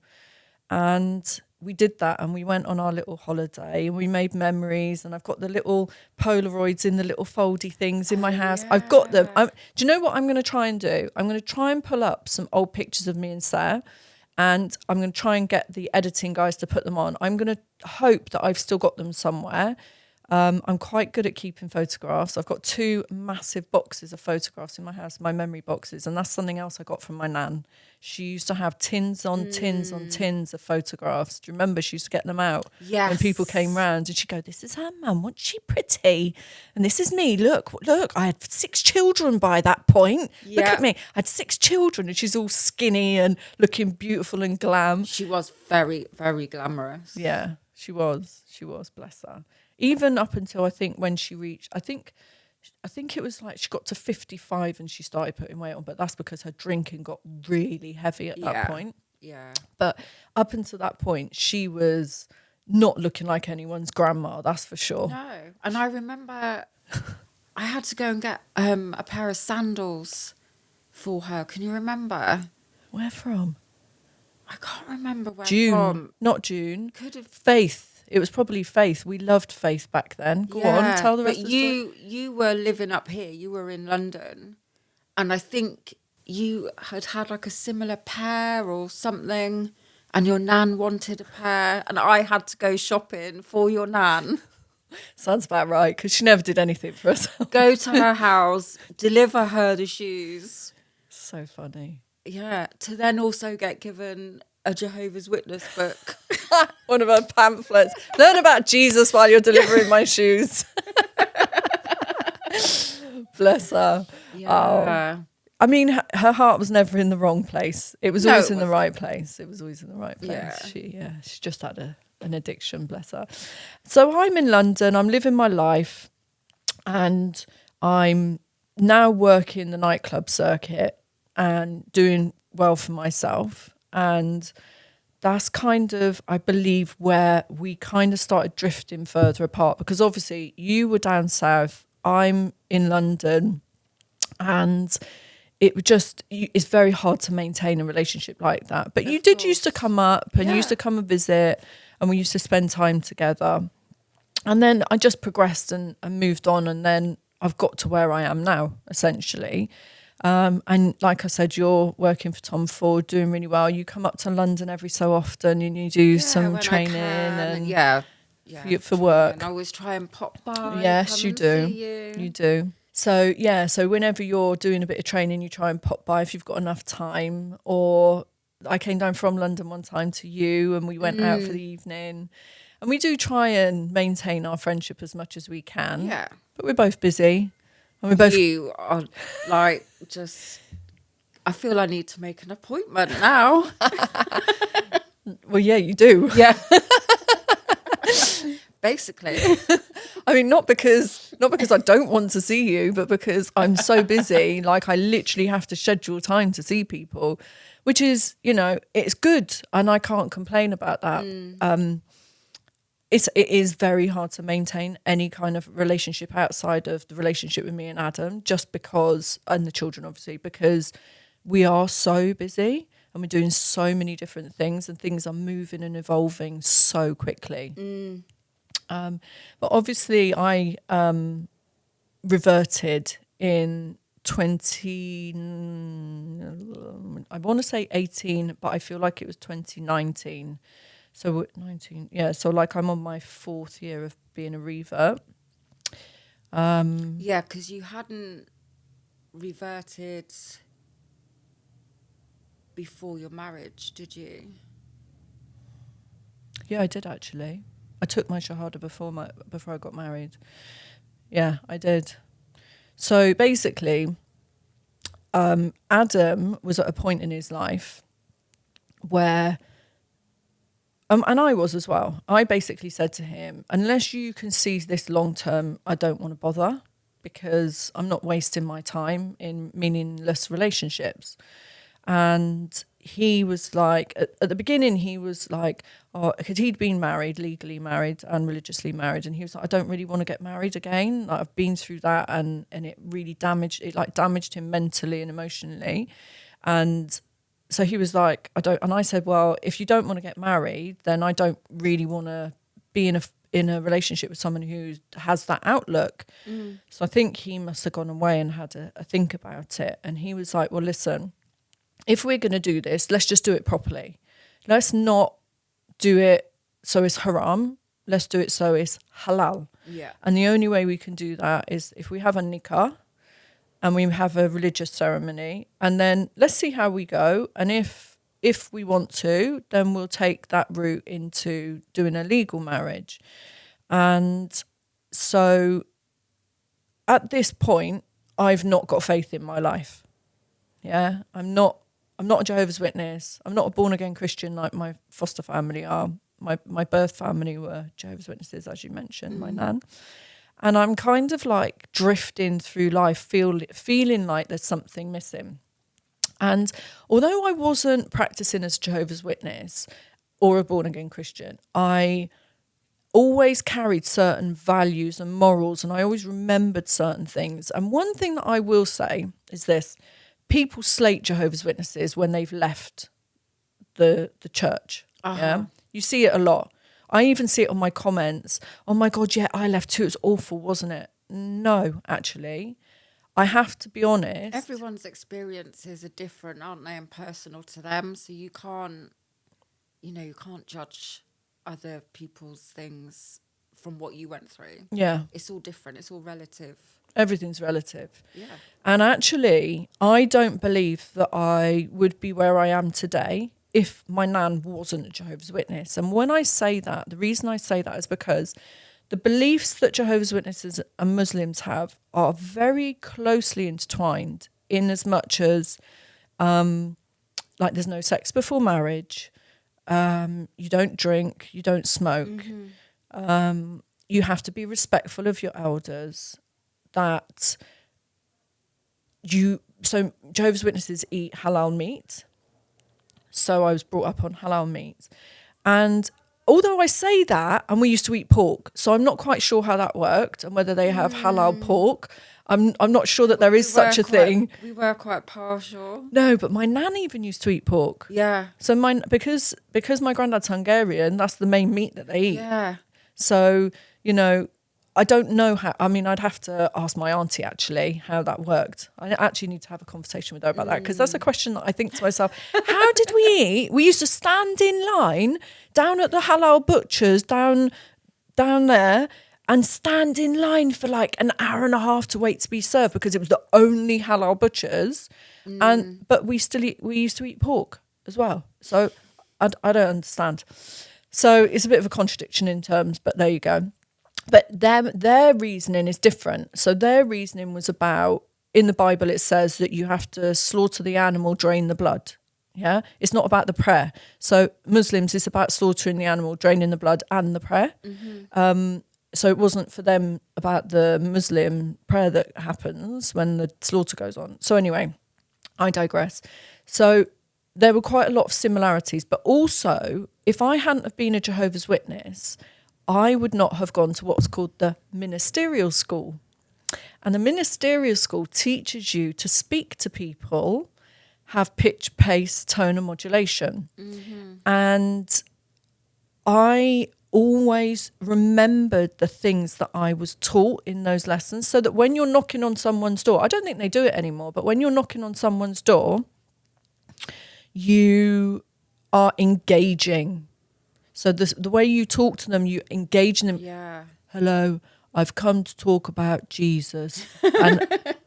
And we did that, and we went on our little holiday, and we made memories. And I've got the little Polaroids in the little foldy things in my house. Yeah. I've got them. Do you know what I'm going to try and do? I'm going to try and pull up some old pictures of me and Sarah, and I'm going to try and get the editing guys to put them on. I'm going to hope that I've still got them somewhere. I'm quite good at keeping photographs. I've got 2 massive boxes of photographs in my house, my memory boxes, and that's something else I got from my nan. She used to have tins on tins on tins of photographs. Do you remember she used to get them out when people came round, and she'd go, "This is her mum, wasn't she pretty? And this is me, look, I had 6 children by that point. Look at me, I had 6 children," and she's all skinny and looking beautiful and glam. She was very, very glamorous. Yeah, she was, bless her. Even up until I think when she reached, I think it was like she got to 55 and she started putting weight on, but that's because her drinking got really heavy at that point. Yeah. But up until that point, she was not looking like anyone's grandma, that's for sure. No. And I remember I had to go and get a pair of sandals for her. Can you remember? Where from? I can't remember where June. from. Not June. Could have. Faith. It was probably Faith. We loved Faith back then. Go on, tell the rest of the story. But you were living up here. You were in London. And I think you had like a similar pair or something. And your nan wanted a pair. And I had to go shopping for your nan. Sounds about right, because she never did anything for herself. Go to her house, deliver her the shoes. So funny. Yeah, to then also get given a Jehovah's Witness book. One of her pamphlets. Learn about Jesus while you're delivering my shoes. Bless her. Yeah. Oh. I mean, her heart was never in the wrong place. It was always in the right place. It was always in the right place. Yeah. She just had an addiction, bless her. So I'm in London. I'm living my life. And I'm now working the nightclub circuit and doing well for myself. And that's kind of, I believe, where we kind of started drifting further apart, because obviously you were down south, I'm in London, and it's very hard to maintain a relationship like that. But you did used to come up and you used to come and visit, and we used to spend time together. And then I just progressed and moved on, and then I've got to where I am now, essentially. And like I said, you're working for Tom Ford, doing really well. You come up to London every so often and you do some training for work. And I always try and pop by. Yes, you do. You do. So, so whenever you're doing a bit of training, you try and pop by if you've got enough time. Or I came down from London one time to you and we went out for the evening. And we do try and maintain our friendship as much as we can. Yeah. But we're both busy. And we both. You are like just. I feel I need to make an appointment now. Well, yeah, you do. Yeah. Basically. I mean, not because I don't want to see you, but because I'm so busy. Like, I literally have to schedule time to see people, which is, it's good, and I can't complain about that. It is very hard to maintain any kind of relationship outside of the relationship with me and Adam, just because, and the children obviously, because we are so busy and we're doing so many different things, and things are moving and evolving so quickly. But obviously I reverted in 20, I want to say 18, but I feel like it was 2019. So 19, so like I'm on my 4th year of being a revert. Yeah, because you hadn't reverted before your marriage, did you? Yeah, I did actually. I took my shahada before I got married. Yeah, I did. So basically, Adam was at a point in his life where, and I was as well. I basically said to him, unless you can see this long term, I don't want to bother, because I'm not wasting my time in meaningless relationships. And he was like, at the beginning, he was like, because he'd been married, legally married and religiously married. And he was like, I don't really want to get married again. Like, I've been through that, and it really damaged him mentally and emotionally. And so he was like, and I said, well, if you don't want to get married, then I don't really want to be in a relationship with someone who has that outlook. So I think he must have gone away and had a think about it. And he was like, well, listen, if we're going to do this, let's just do it properly. Let's not do it so it's haram. let's do it so it's halal. Yeah. And the only way we can do that is if we have a nikah and we have a religious ceremony, and then let's see how we go. And if we want to, then we'll take that route into doing a legal marriage. And so at this point, I've not got faith in my life. Yeah, I'm not a Jehovah's Witness. I'm not a born again Christian like my foster family are. My birth family were Jehovah's Witnesses, as you mentioned, my nan. And I'm kind of like drifting through life, feeling like there's something missing. And although I wasn't practicing as Jehovah's Witness or a born again Christian, I always carried certain values and morals, and I always remembered certain things. And one thing that I will say is this: people slate Jehovah's Witnesses when they've left the church. Yeah, you see it a lot. I even see it on my comments. Oh my God, yeah, I left too. It was awful, wasn't it? No, actually, I have to be honest. Everyone's experiences are different, aren't they, and personal to them. So you can't judge other people's things from what you went through. Yeah. It's all different. It's all relative. Everything's relative. Yeah. And actually, I don't believe that I would be where I am today if my nan wasn't a Jehovah's Witness. And when I say that, the reason I say that is because the beliefs that Jehovah's Witnesses and Muslims have are very closely intertwined, in as much as like there's no sex before marriage, you don't drink, you don't smoke, you have to be respectful of your elders, so Jehovah's Witnesses eat halal meat. So I was brought up on halal meat. And although I say that, and we used to eat pork, so I'm not quite sure how that worked and whether they have halal pork. I'm not sure that there is such a thing. We were quite partial. No, but my nan even used to eat pork. Yeah. So because my granddad's Hungarian, that's the main meat that they eat. Yeah. So, I don't know how. I mean, I'd have to ask my auntie actually how that worked. I actually need to have a conversation with her about that, because that's a question that I think to myself, how did we eat? We used to stand in line down at the halal butchers down there and stand in line for like an hour and a half to wait to be served, because it was the only halal butchers. But we used to eat pork as well. So I don't understand. So it's a bit of a contradiction in terms, but there you go. But their reasoning is different. So their reasoning was about, in the Bible it says that you have to slaughter the animal, drain the blood. Yeah, it's not about the prayer. So Muslims, it's about slaughtering the animal, draining the blood, and the prayer. So it wasn't for them about the Muslim prayer that happens when the slaughter goes on. So anyway, I digress. So there were quite a lot of similarities, but also, if I hadn't have been a Jehovah's Witness, I would not have gone to what's called the ministerial school. And the ministerial school teaches you to speak to people, have pitch, pace, tone and modulation. And I always remembered the things that I was taught in those lessons, so that when you're knocking on someone's door, I don't think they do it anymore, but when you're knocking on someone's door, you are engaging. So the way you talk to them, you engage in them. Yeah. Hello, I've come to talk about Jesus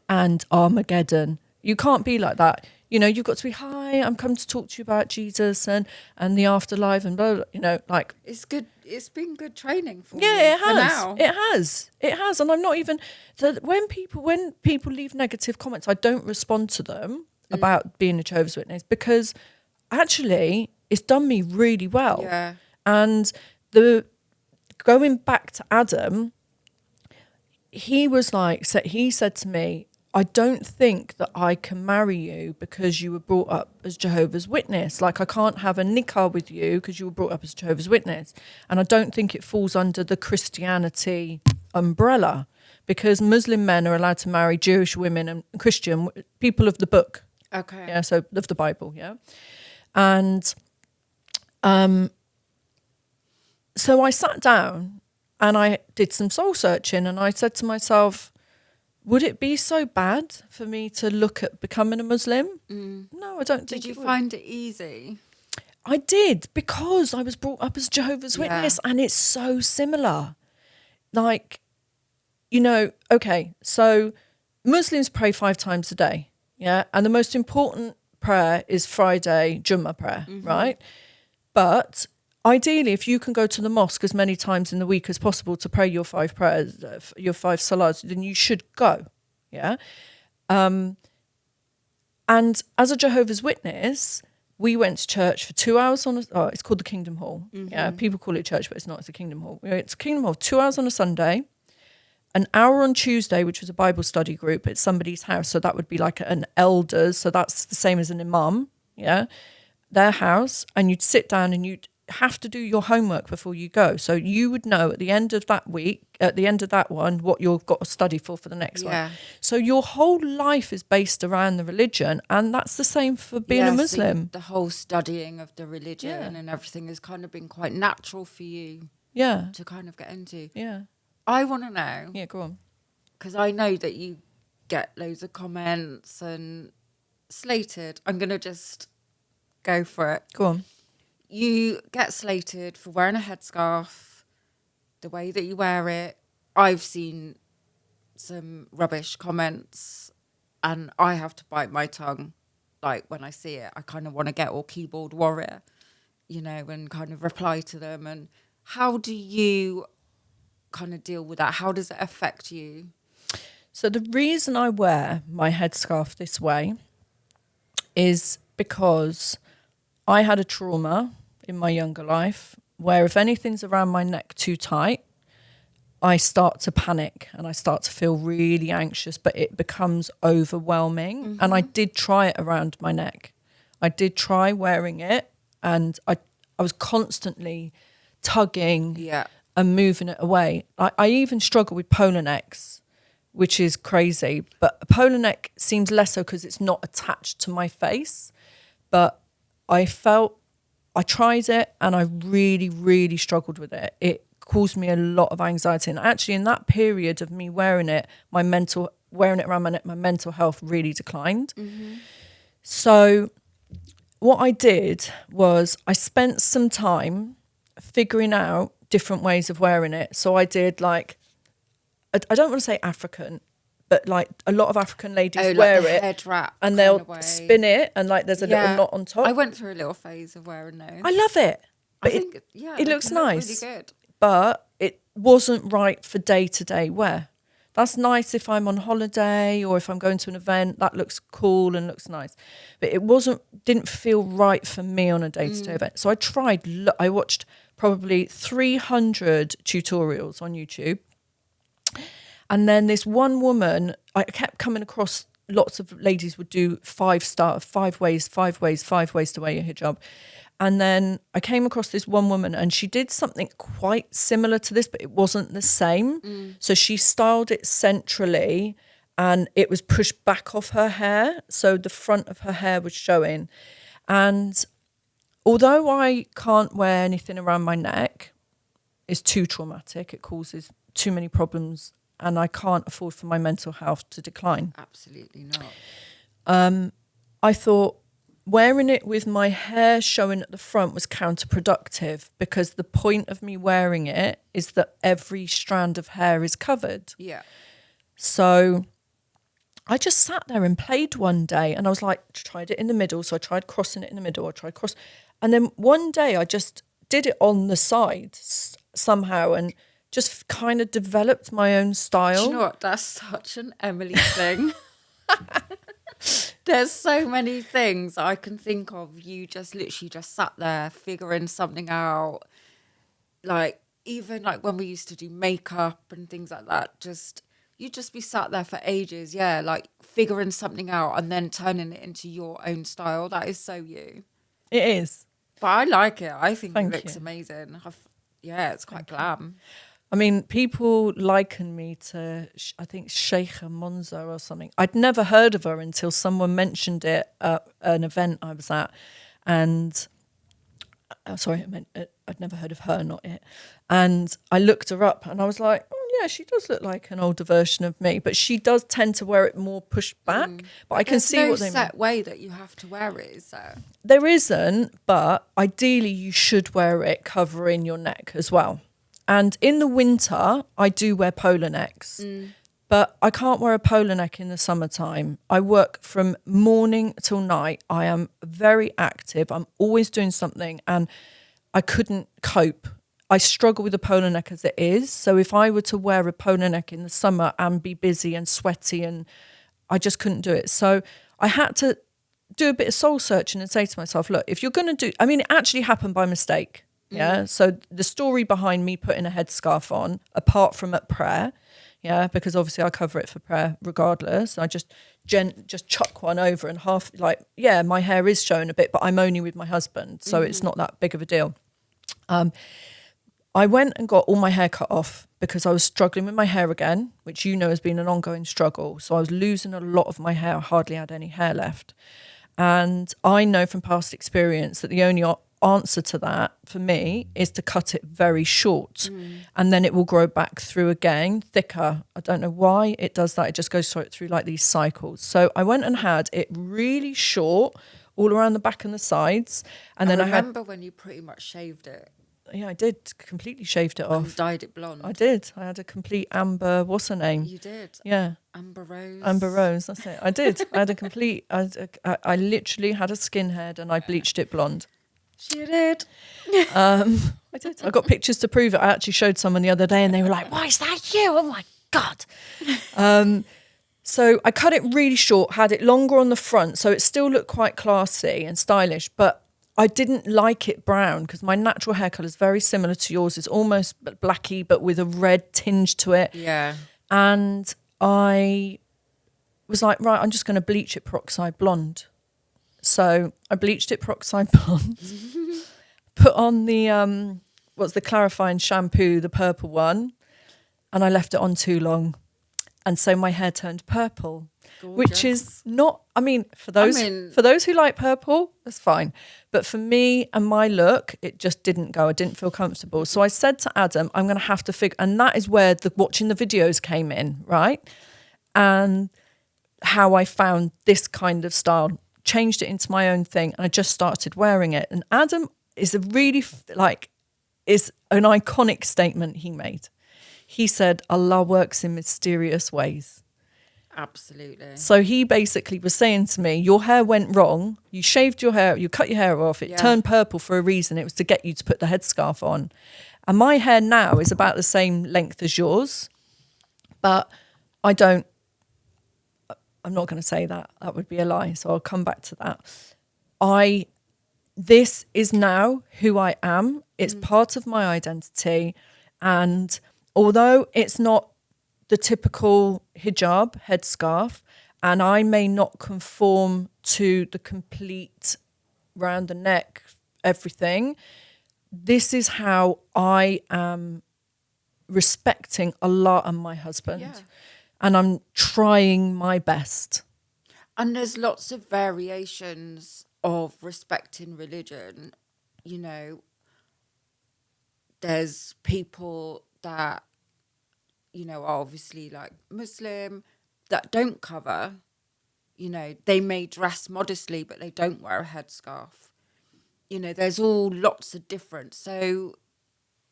and Armageddon. You can't be like that. You've got to be, hi, I'm come to talk to you about Jesus and the afterlife and blah, blah, like. It's good. It's been good training for Yeah, it for has. now. It has. And I'm not even, when people leave negative comments, I don't respond to them about being a Jehovah's Witness, because actually it's done me really well. Yeah. And going back to Adam, he said to me, I don't think that I can marry you because you were brought up as Jehovah's Witness. Like, I can't have a nikah with you because you were brought up as Jehovah's Witness. And I don't think it falls under the Christianity umbrella, because Muslim men are allowed to marry Jewish women and Christian people of the book. Okay. Yeah, so of the Bible, yeah. And so I sat down and I did some soul searching, and I said to myself, would it be so bad for me to look at becoming a Muslim? No, I don't think Did you it would. find it easy? I did, because I was brought up as Jehovah's Witness, and it's so similar. Like, okay, so Muslims pray 5 times a day, yeah? And the most important prayer is Friday Jummah prayer, right? But ideally, if you can go to the mosque as many times in the week as possible to pray your 5 prayers, your 5 salahs, then you should go, yeah? And as a Jehovah's Witness, we went to church for 2 hours it's called the Kingdom Hall. Yeah, people call it church, but it's not, it's a Kingdom Hall. It's a Kingdom Hall, 2 hours on a Sunday, an hour on Tuesday, which was a Bible study group at somebody's house. So that would be like an elders. So that's the same as an imam, yeah, their house. And you'd sit down and you'd have to do your homework before you go. So you would know at the end of that week, at the end of that one, what you've got to study for the next one. So your whole life is based around the religion, and that's the same for being a Muslim. So the whole studying of the religion and everything has kind of been quite natural for you to kind of get into. Yeah. I want to know. Yeah, go on. Because I know that you get loads of comments and slated. I'm going to just go for it. Go on. You get slated for wearing a headscarf, the way that you wear it. I've seen some rubbish comments and I have to bite my tongue. Like when I see it, I kind of want to get all keyboard warrior, and kind of reply to them. And how do you kind of deal with that? How does it affect you? So the reason I wear my headscarf this way is because I had a trauma in my younger life where if anything's around my neck too tight, I start to panic and I start to feel really anxious, but it becomes overwhelming. And I did try it around my neck. I did try wearing it, and I was constantly tugging and moving it away. I even struggle with polar necks, which is crazy. But a polar neck seems less so because it's not attached to my face. But I tried it and I really, really struggled with it. It caused me a lot of anxiety. And actually in that period of me wearing it around my neck, my mental health really declined. So what I did was I spent some time figuring out different ways of wearing it. So I did I don't want to say African, but like a lot of African ladies wear it head wrap and they'll spin it and like there's a little knot on top. I went through a little phase of wearing those. I love it. But it looks nice. Really good. But it wasn't right for day-to-day wear. That's nice if I'm on holiday or if I'm going to an event. That looks cool and looks nice. But it didn't feel right for me on a day-to-day event. So I watched probably 300 tutorials on YouTube. And then this one woman, I kept coming across lots of ladies would do 5 ways to wear your hijab. And then I came across this one woman and she did something quite similar to this, but it wasn't the same. So she styled it centrally and it was pushed back off her hair. So the front of her hair was showing. And although I can't wear anything around my neck, it's too traumatic. It causes too many problems and I can't afford for my mental health to decline. Absolutely not. I thought wearing it with my hair showing at the front was counterproductive because the point of me wearing it is that every strand of hair is covered. Yeah. So I just sat there and played one day and I was like, tried it in the middle. So I tried crossing it in the middle. And then one day I just did it on the side somehow and just kind of developed my own style. Do you know what? That's such an Emily thing. There's so many things I can think of. You just literally just sat there figuring something out. Like, even like when we used to do makeup and things like that, you'd just be sat there for ages. Yeah, like figuring something out and then turning it into your own style. That is so you. It is. But I like it. I think it looks amazing. It's quite glam. I mean, people liken me to, I think, Sheikha Monza or something. I'd never heard of her until someone mentioned it at an event I was at. And, I'd never heard of her, not it. And I looked her up and I was like, oh, Yeah, she does look like an older version of me, but she does tend to wear it more pushed back. But I can see what they mean. There's no set way that you have to wear it, is there? There isn't, but ideally you should wear it covering your neck as well. And in the winter, I do wear polo necks, but I can't wear a polo neck in the summertime. I work from morning till night. I am very active. I'm always doing something, and I couldn't cope. I struggle with a polo neck as it is. So if I were to wear a polo neck in the summer and be busy and sweaty, and I just couldn't do it. So I had to do a bit of soul searching and say to myself, look, if you're going to do, I mean, it actually happened by mistake. Yeah. So the story behind me putting a headscarf on, apart from at prayer, yeah, because obviously I cover it for prayer regardless. I just chuck one over and half, like, yeah, my hair is showing a bit, but I'm only with my husband. So it's not that big of a deal. I went and got all my hair cut off because I was struggling with my hair again, which you know has been an ongoing struggle. So I was losing a lot of my hair. I hardly had any hair left. And I know from past experience that the only answer to that for me is to cut it very short, and then it will grow back through again, thicker. I don't know why it does that. It just goes through like these cycles. So I went and had it really short all around the back and the sides. And then I remember when you pretty much shaved it. Yeah, I did. Completely shaved it off. And dyed it blonde. I did. I had a complete amber, what's her name? You did? Yeah. Amber Rose. Amber Rose, that's it. I did. I had a complete, I literally had a skinhead and I bleached it blonde. She did. I did. I got pictures to prove it. I actually showed someone the other day and they were like, why is that you? Oh my God. So I cut it really short, had it longer on the front, so it still looked quite classy and stylish, but I didn't like it brown because my natural hair colour is very similar to yours. It's almost blacky, but with a red tinge to it. Yeah. And I was like, right, I'm just going to bleach it peroxide blonde. So I bleached it peroxide blonde, put on the, what's the clarifying shampoo, the purple one, and I left it on too long. And so my hair turned purple. Gorgeous. Which is not, I mean, for those who like purple, that's fine. But for me and my look, it just didn't go. I didn't feel comfortable. So I said to Adam, I'm going to have to figure, and that is where watching the videos came in, right? And how I found this kind of style, changed it into my own thing, and I just started wearing it. And Adam is is an iconic statement he made. He said, Allah works in mysterious ways. Absolutely. So he basically was saying to me, your hair went wrong. You shaved your hair, you cut your hair off. It turned purple for a reason. It was to get you to put the headscarf on. And my hair now is about the same length as yours. But I'm not going to say that. That would be a lie. So I'll come back to that. This is now who I am. It's part of my identity. And although it's not the typical hijab headscarf, and I may not conform to the complete round the neck, everything, this is how I am respecting Allah and my husband. Yeah. And I'm trying my best. And there's lots of variations of respecting religion. You know, there's people that, you know, are obviously like Muslim that don't cover, you know, they may dress modestly, but they don't wear a headscarf. You know, there's all lots of different. So,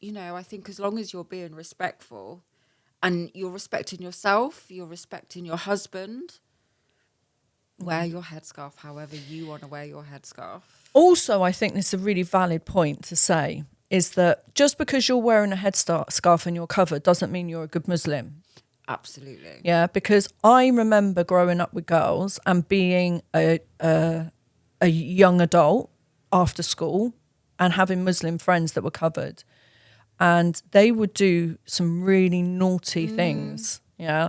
you know, I think as long as you're being respectful and you're respecting yourself, you're respecting your husband, wear your headscarf however you want to wear your headscarf. Also, I think this is a really valid point to say, is that just because you're wearing a headscarf and you're covered doesn't mean you're a good Muslim. Absolutely. Yeah, because I remember growing up with girls and being a young adult after school and having Muslim friends that were covered. And they would do some really naughty things, yeah.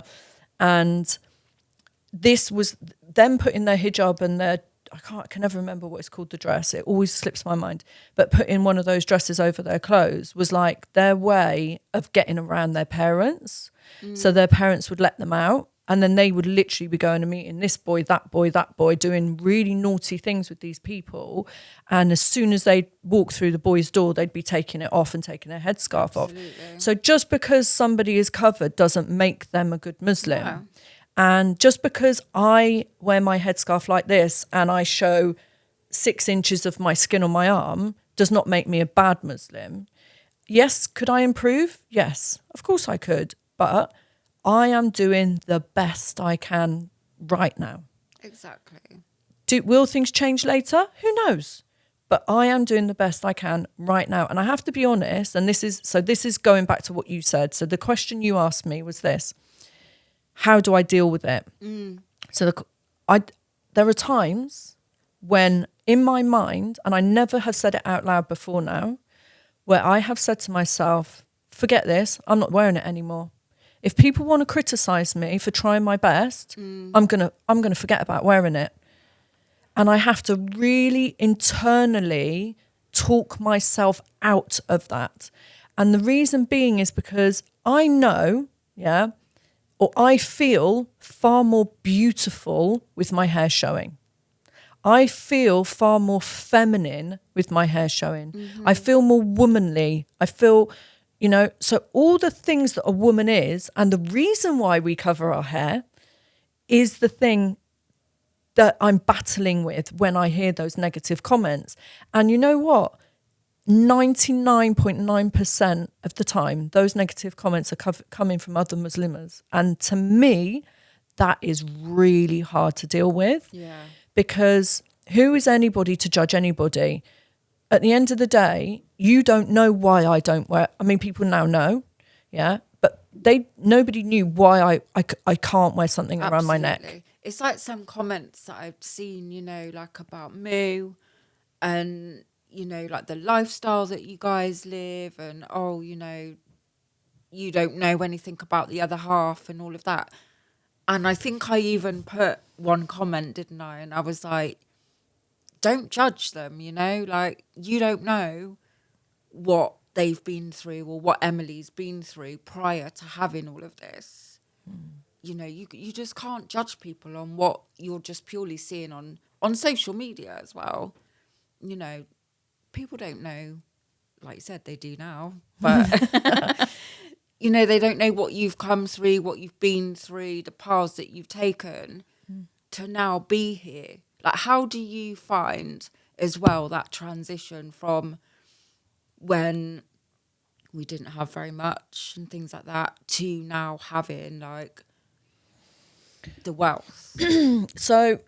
And this was them putting their hijab and their, I can never remember what it's called, the dress. It always slips my mind. But putting one of those dresses over their clothes was like their way of getting around their parents. So their parents would let them out And then they would literally be going and meeting this boy, that boy, doing really naughty things with these people. And as soon as they walk through the boy's door, they'd be taking it off and taking their headscarf off. So just because somebody is covered doesn't make them a good Muslim. No. And just because I wear my headscarf like this and I show 6 inches of my skin on my arm does not make me a bad Muslim. Yes, could I improve? Yes, of course I could. But I am doing the best I can right now. Exactly. Will things change later? Who knows? But I am doing the best I can right now. And I have to be honest, and this is going back to what you said. So the question you asked me was this: how do I deal with it? So there are times when in my mind, and I never have said it out loud before now, where I have said to myself, forget this, I'm not wearing it anymore. If people want to criticize me for trying my best, I'm gonna forget about wearing it. And I have to really internally talk myself out of that. And the reason being is because I know, or I feel far more beautiful with my hair showing. I feel far more feminine with my hair showing. I feel more womanly. I feel, so all the things that a woman is, and the reason why we cover our hair is the thing that I'm battling with when I hear those negative comments. And you know what? 99.9% of the time, those negative comments are coming from other Muslims. And to me, that is really hard to deal with. Yeah. Because who is anybody to judge anybody? At the end of the day, you don't know why I don't wear. I mean, people now know, but nobody knew why I can't wear something around my neck. It's like some comments that I've seen, like about Moo and, like the lifestyle that you guys live and, you don't know anything about the other half and all of that. And I think I even put one comment, didn't I? And I was like, don't judge them, like you don't know what they've been through or what Emily's been through prior to having all of this. You just can't judge people on what you're just purely seeing on social media as well. People don't know, like you said, they do now, but they don't know what you've come through, what you've been through, the paths that you've taken to now be here. Like, how do you find as well that transition from when we didn't have very much and things like that to now having like the wealth? So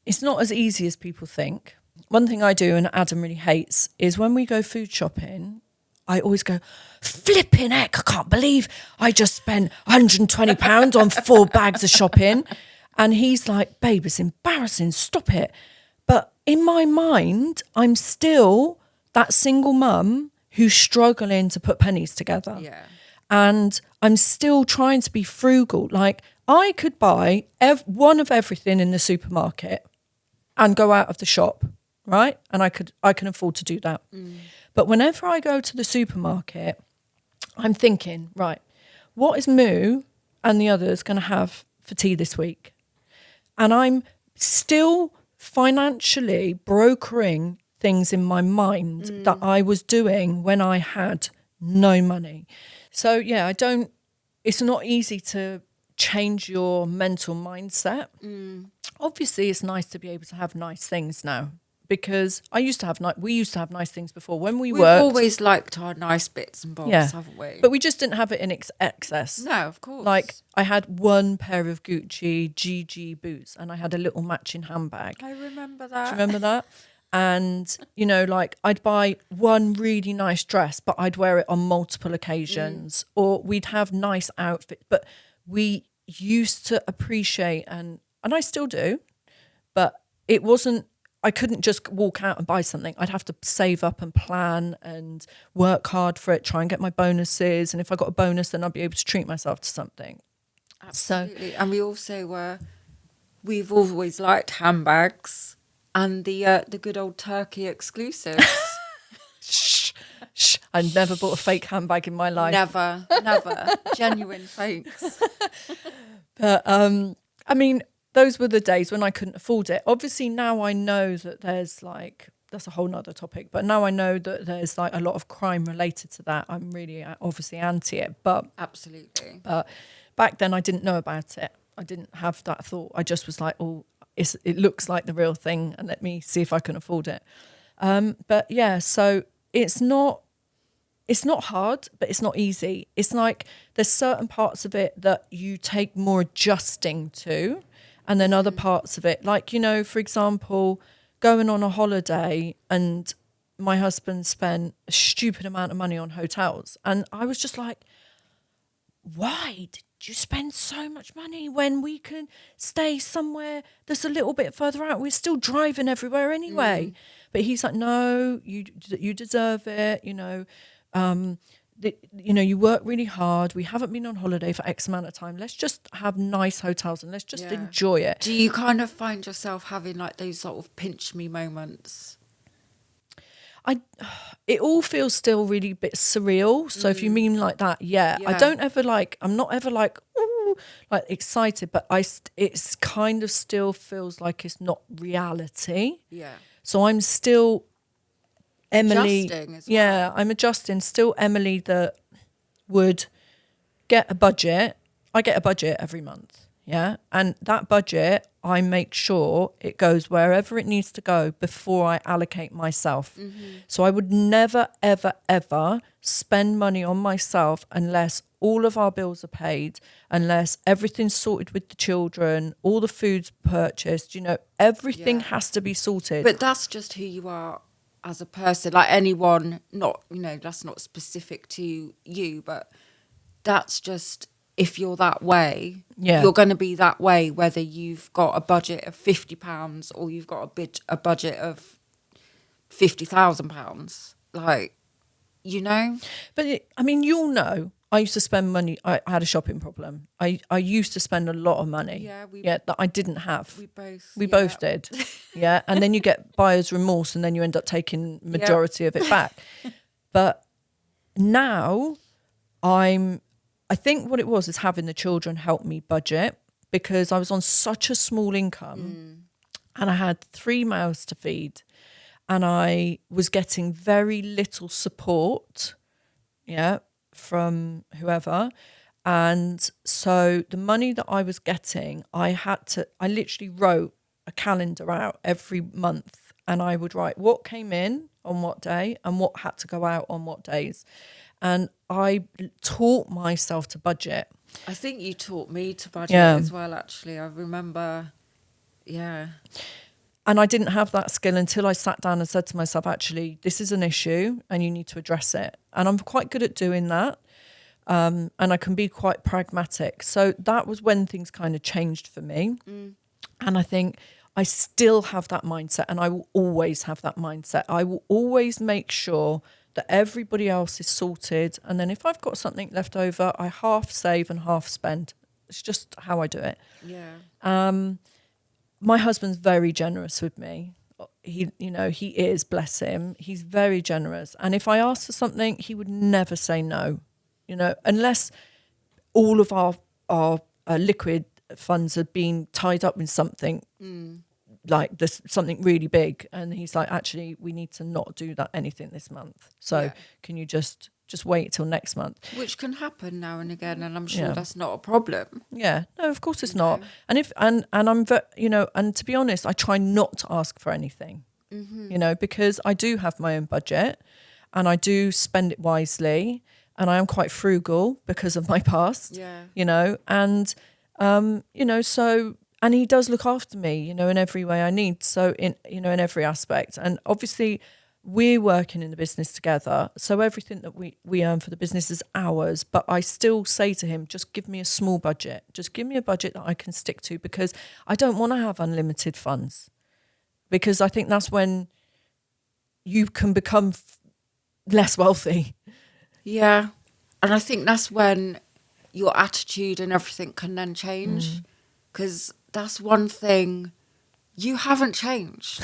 it's not as easy as people think. One thing I do, and Adam really hates, is when we go food shopping, I always go, flipping heck, I can't believe I just spent £120 on 4 bags of shopping. And he's like, babe, it's embarrassing, stop it. But in my mind, I'm still that single mum who's struggling to put pennies together. Yeah. And I'm still trying to be frugal. Like, I could buy one of everything in the supermarket and go out of the shop, right? And I can afford to do that. But whenever I go to the supermarket, I'm thinking, right, what is Moo and the others going to have for tea this week? And I'm still financially brokering things in my mind that I was doing when I had no money. So, it's not easy to change your mental mindset. Obviously, it's nice to be able to have nice things now, because we used to have nice things before when we worked. We've always liked our nice bits and bobs, haven't we? But we just didn't have it in excess. No, of course. Like, I had one pair of Gucci GG boots and I had a little matching handbag. I remember that. Do you remember that? And, I'd buy one really nice dress, but I'd wear it on multiple occasions. Or we'd have nice outfits. But we used to appreciate, and I still do, but it wasn't, I couldn't just walk out and buy something. I'd have to save up and plan and work hard for it, try and get my bonuses. And if I got a bonus, then I'd be able to treat myself to something. Absolutely. And we also we've always liked handbags and the good old Turkey exclusives. Shh. I've never bought a fake handbag in my life. Never. Genuine fakes. But I mean, those were the days when I couldn't afford it. Obviously, now I know that there's like, that's a whole nother topic, but now I know that there's like a lot of crime related to that. I'm really obviously anti it, but absolutely. But back then I didn't know about it. I didn't have that thought. I just was like, oh, it looks like the real thing, and let me see if I can afford it. But yeah, so it's not hard, but it's not easy. It's like there's certain parts of it that you take more adjusting to, and then other parts of it, like, you know, for example, going on a holiday, and my husband spent a stupid amount of money on hotels, and I was just like, why did you spend so much money when we can stay somewhere that's a little bit further out? We're still driving everywhere anyway. But he's like, no, you deserve it. You know, you work really hard. We haven't been on holiday for X amount of time. Let's just have nice hotels and let's just enjoy it. Do you kind of find yourself having like those sort of pinch me moments? It all feels still really a bit surreal. So if you mean like that, yeah. I don't ever like, I'm not ever like, ooh, like excited, but it's kind of still feels like it's not reality. Yeah. So I'm still Emily. Adjusting as well. Yeah, I'm adjusting. Still Emily that would get a budget. I get a budget every month. Yeah. And that budget, I make sure it goes wherever it needs to go before I allocate myself. So I would never, ever, ever spend money on myself unless all of our bills are paid, unless everything's sorted with the children, all the food's purchased, you know, everything has to be sorted. But that's just who you are as a person. Like anyone, not, you know, that's not specific to you, but that's just, if you're that way, you're going to be that way, whether you've got a budget of £50 or you've got a budget of £50,000. Like, you know? But I mean, you'll know, I used to spend money. I had a shopping problem. I used to spend a lot of money. That I didn't have. We both did. Yeah. And then you get buyer's remorse and then you end up taking majority of it back. But now I think what it was is having the children help me budget, because I was on such a small income and I had 3 mouths to feed and I was getting very little support, from whoever. And so the money that I was getting, I literally wrote a calendar out every month, and I would write what came in on what day and what had to go out on what days. And I taught myself to budget. I think you taught me to budget as well, actually. I remember, And I didn't have that skill until I sat down and said to myself, actually, this is an issue and you need to address it. And I'm quite good at doing that. And I can be quite pragmatic. So that was when things kind of changed for me. And I think I still have that mindset, and I will always have that mindset. I will always make sure that everybody else is sorted. And then if I've got something left over, I half save and half spend. It's just how I do it. My husband's very generous with me. He is, bless him. He's very generous. And if I ask for something, he would never say no, unless all of our liquid funds had been tied up in something like this, something really big. And he's like, actually, we need to not do that anything this month. So can you just wait till next month? Which can happen now and again, and I'm sure that's not a problem. Yeah, no, of course it's not. And I'm, and to be honest, I try not to ask for anything, because I do have my own budget, and I do spend it wisely, and I am quite frugal because of my past. So. And he does look after me, in every way I need. So in every aspect. And obviously we're working in the business together. So everything that we earn for the business is ours. But I still say to him, just give me a small budget. Just give me a budget that I can stick to, because I don't want to have unlimited funds. Because I think that's when you can become less wealthy. Yeah. And I think that's when your attitude and everything can then change. Because that's one thing you haven't changed.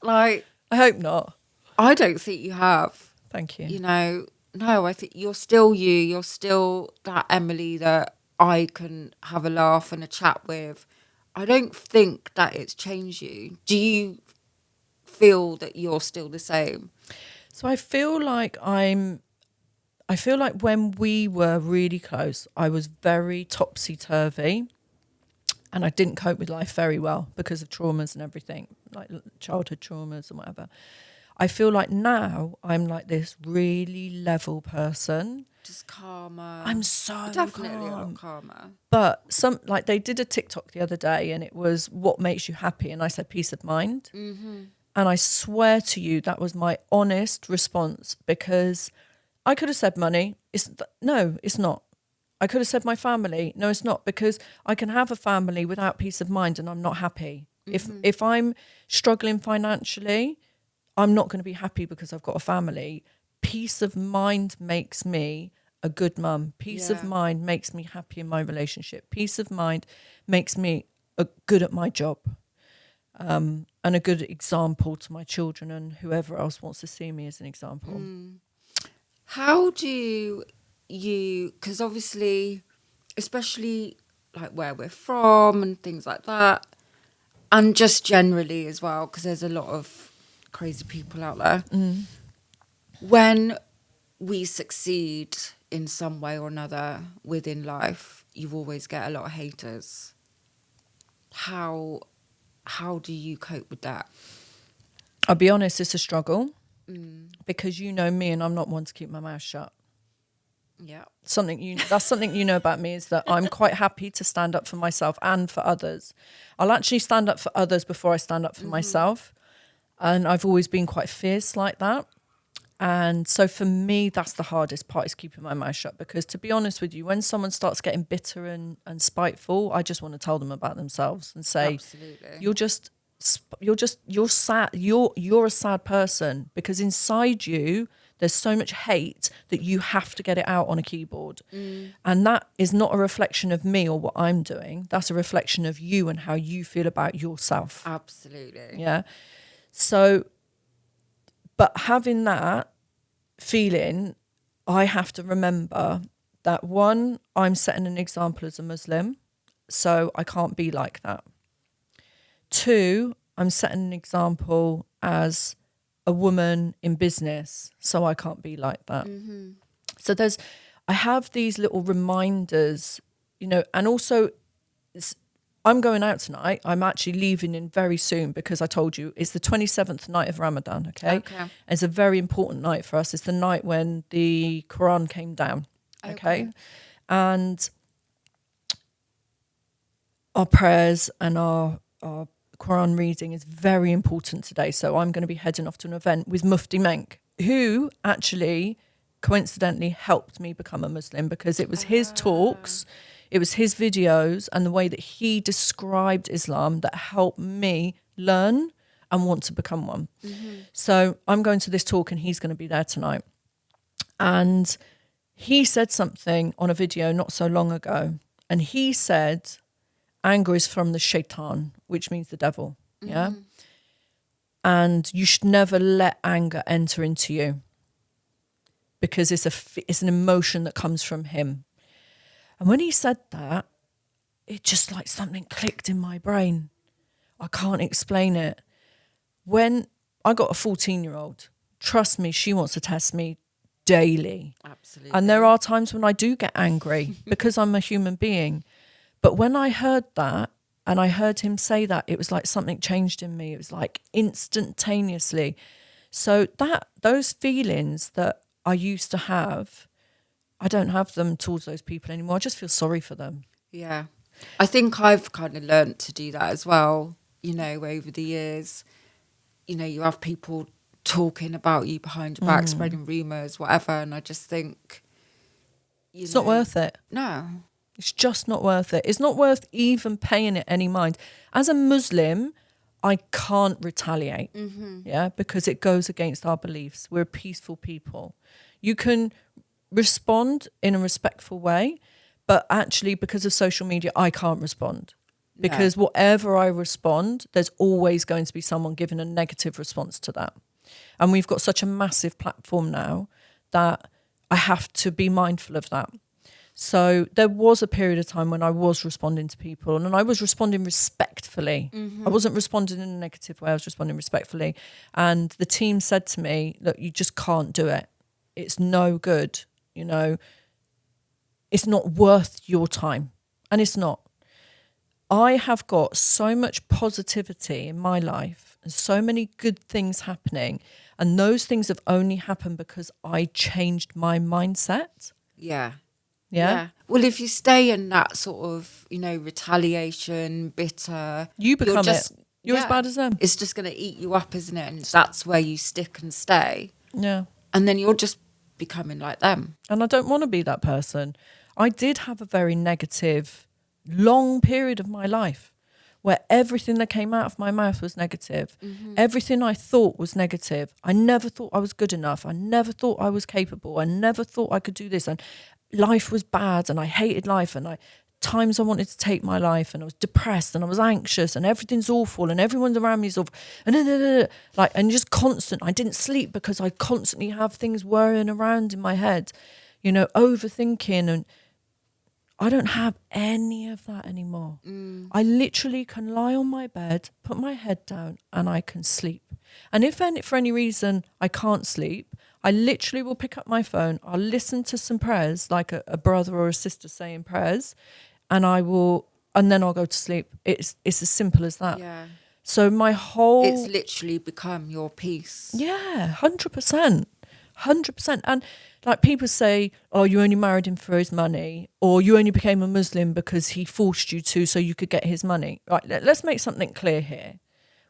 Like, I hope not. I don't think you have. Thank you. You know, no, I think you're still you. You're still that Emily that I can have a laugh and a chat with. I don't think that it's changed you. Do you feel that you're still the same? So I feel like when we were really close, I was very topsy-turvy and I didn't cope with life very well because of traumas and everything, like childhood traumas and whatever. I feel like now I'm like this really level person. Just calmer. I'm so definitely a calm. lot calmer. But like they did a TikTok the other day and it was what makes you happy. And I said peace of mind. Mm-hmm. And I swear to you, that was my honest response, because I could have said money. No, it's not. I could have said my family. No, it's not, because I can have a family without peace of mind and I'm not happy. Mm-hmm. If I'm struggling financially, I'm not going to be happy because I've got a family. Peace of mind makes me a good mum. Peace of mind makes me happy in my relationship. Peace of mind makes me good at my job. And a good example to my children and whoever else wants to see me as an example. How do you, because obviously, especially like where we're from and things like that, and just generally as well, because there's a lot of crazy people out there. When we succeed in some way or another within life, you always get a lot of haters. How do you cope with that? I'll be honest, it's a struggle because you know me and I'm not one to keep my mouth shut. Yeah. That's something you know about me, is that I'm quite happy to stand up for myself and for others. I'll actually stand up for others before I stand up for myself. And I've always been quite fierce like that. And so for me, that's the hardest part, is keeping my mouth shut. Because to be honest with you, when someone starts getting bitter and spiteful, I just want to tell them about themselves and say, absolutely, you're sad. You're a sad person, because inside you, there's so much hate that you have to get it out on a keyboard. And that is not a reflection of me or what I'm doing. That's a reflection of you and how you feel about yourself. Absolutely. Yeah. So, but having that feeling, I have to remember that, one, I'm setting an example as a Muslim, so I can't be like that. Two, I'm setting an example as a woman in business, so I can't be like that. So I have these little reminders, and also I'm going out tonight. I'm actually leaving in very soon, because I told you it's the 27th night of Ramadan, okay? It's a very important night for us. It's the night when the Quran came down, okay? And our prayers and our Quran reading is very important today. So I'm going to be heading off to an event with Mufti Menk, who actually coincidentally helped me become a Muslim, because it was his talks, it was his videos and the way that he described Islam that helped me learn and want to become one. So I'm going to this talk and he's going to be there tonight. And he said something on a video not so long ago. And he said, anger is from the shaitan, which means the devil. Yeah. And you should never let anger enter into you, because it's an emotion that comes from him. And when he said that, it just like something clicked in my brain. I can't explain it. When I got a 14-year-old, trust me, she wants to test me daily. Absolutely. And there are times when I do get angry because I'm a human being. But when I heard that and I heard him say that, it was like something changed in me. It was like instantaneously. So those feelings that I used to have, I don't have them towards those people anymore. I just feel sorry for them. Yeah. I think I've kind of learnt to do that as well, over the years. You have people talking about you behind your back, spreading rumours, whatever. And I just think, it's not worth it. No. It's just not worth it. It's not worth even paying it any mind. As a Muslim, I can't retaliate, because it goes against our beliefs. We're a peaceful people. You can respond in a respectful way, but actually because of social media, I can't respond. Because whatever I respond, there's always going to be someone giving a negative response to that. And we've got such a massive platform now that I have to be mindful of that. So there was a period of time when I was responding to people, and I was responding respectfully. I wasn't responding in a negative way. I was responding respectfully. And the team said to me, look, you just can't do it. It's no good. You know, it's not worth your time. And it's not. I have got so much positivity in my life and so many good things happening. And those things have only happened because I changed my mindset. Yeah. Yeah. Well, if you stay in that sort of, you know, retaliation, bitter, You become You're as bad as them. It's just going to eat you up, isn't it? And that's where you stick and stay. Yeah. And then you're just becoming like them. And I don't want to be that person. I did have a very negative, long period of my life where everything that came out of my mouth was negative. Everything I thought was negative. I never thought I was good enough. I never thought I was capable. I never thought I could do this. And life was bad and I hated life, and times I wanted to take my life, and I was depressed and I was anxious and everything's awful and everyone's around me is awful. And just constant. I didn't sleep because I constantly have things whirring around in my head, you know, overthinking, and I don't have any of that anymore. I literally can lie on my bed, put my head down, and I can sleep. And if for any reason I can't sleep, I literally will pick up my phone, I'll listen to some prayers, like a brother or a sister saying prayers, and then I'll go to sleep. It's as simple as that. Yeah. So It's literally become your peace. Yeah, 100%. 100%. And like people say, oh, you only married him for his money, or you only became a Muslim because he forced you to so you could get his money. Right, let's make something clear here.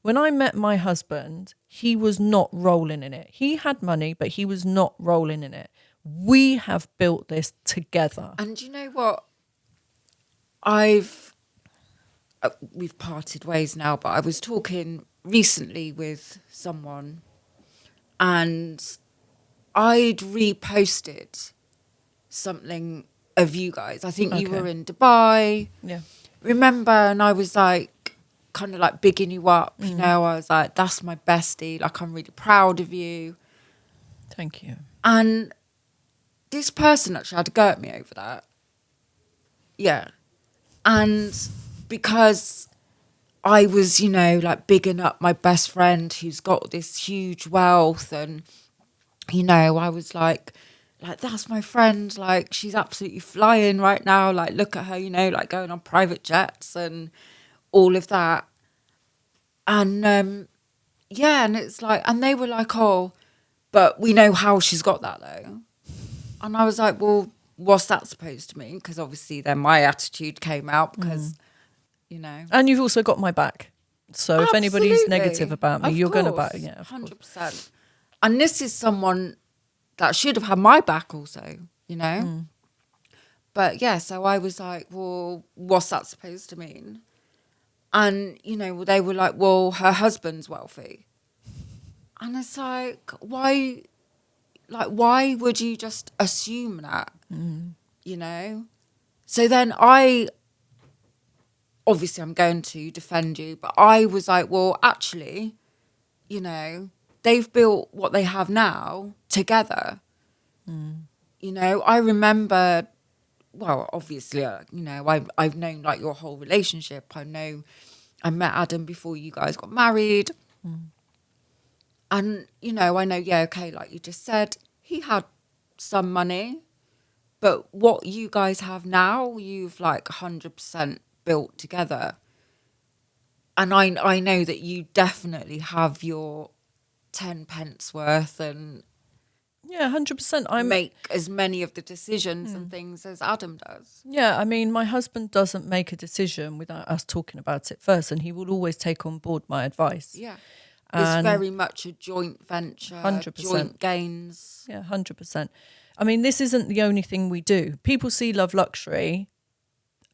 When I met my husband, he was not rolling in it. He had money, but he was not rolling in it. We have built this together. And you know what? We've parted ways now, but I was talking recently with someone and I'd reposted something of you guys. I think you were in Dubai. Yeah. Remember? And I was like, kind of like bigging you up, you know. I was like, that's my bestie, like I'm really proud of you. Thank you. And this person actually had to go at me over that. Yeah. And because I was, you know, like bigging up my best friend who's got this huge wealth, and, you know, I was like that's my friend, like she's absolutely flying right now, like look at her, you know, like going on private jets and all of that. And and it's like, and they were like, oh, but we know how she's got that though. And I was like, well, what's that supposed to mean? Because obviously then my attitude came out because, you know. And you've also got my back. So Absolutely. If anybody's negative about me, you're going to back. Yeah, 100%. And this is someone that should have had my back also, you know. But yeah, so I was like, well, what's that supposed to mean? And, you know, they were like, well, her husband's wealthy. And it's like, why would you just assume that, you know? So then obviously I'm going to defend you, but I was like, well, actually, you know, they've built what they have now together. You know, I remember, well, obviously, you know, I've known like your whole relationship. I met Adam before you guys got married. And, you know, I know, yeah, okay, like you just said, he had some money, but what you guys have now, you've like 100% built together. And I know that you definitely have your 10 pence worth and Yeah, 100%. I make as many of the decisions and things as Adam does. Yeah, I mean, my husband doesn't make a decision without us talking about it first, and he will always take on board my advice. Yeah. And It's very much a joint venture, 100%. joint gains. Yeah, 100%. I mean, this isn't the only thing we do. People see Love Luxury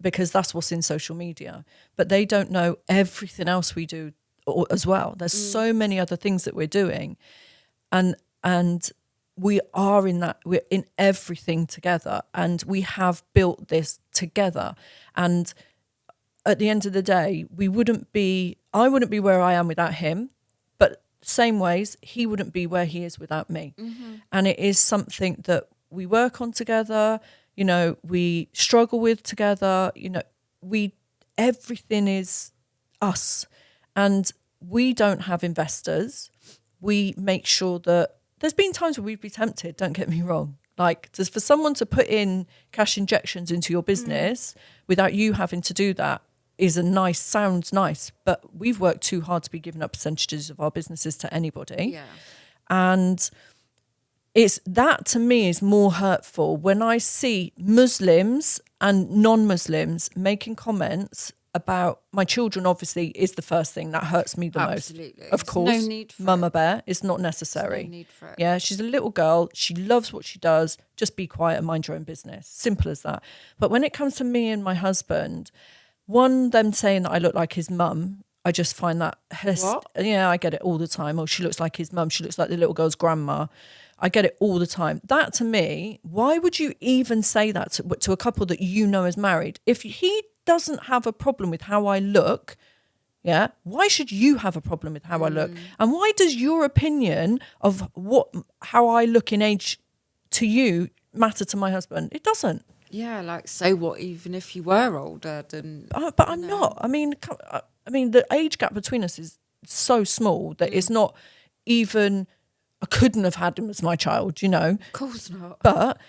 because that's what's in social media, but they don't know everything else we do as well. There's so many other things that we're doing, and we're in everything together, and we have built this together. And at the end of the day, I wouldn't be where I am without him, but same ways, he wouldn't be where he is without me. And it is something that we work on together, you know, we struggle with together, you know, everything is us. And we don't have investors. We make sure that there's been times where we've been tempted, don't get me wrong. Like, just for someone to put in cash injections into your business without you having to do that sounds nice, but we've worked too hard to be giving up percentages of our businesses to anybody. Yeah. And it's that, to me, is more hurtful when I see Muslims and non-Muslims making comments about my children. Obviously is the first thing that hurts me the Absolutely. most. Of course, no need for Mama it. Bear is not necessary. No need for it. Yeah, she's a little girl. She loves what she does. Just be quiet and mind your own business. Simple as that. But when it comes to me and my husband, them saying that I look like his mum, I just find that... What? Yeah, I get it all the time. Oh, she looks like his mum. She looks like the little girl's grandma. I get it all the time. That, to me, why would you even say that to a couple that you know is married? If he doesn't have a problem with how I look, yeah, why should you have a problem with how I look? And why does your opinion of how I look in age to you matter to my husband? It doesn't. Yeah, like, so what, even if you were older than... But I'm not. I mean, the age gap between us is so small that it's not even... I couldn't have had him as my child, you know. Of course not. But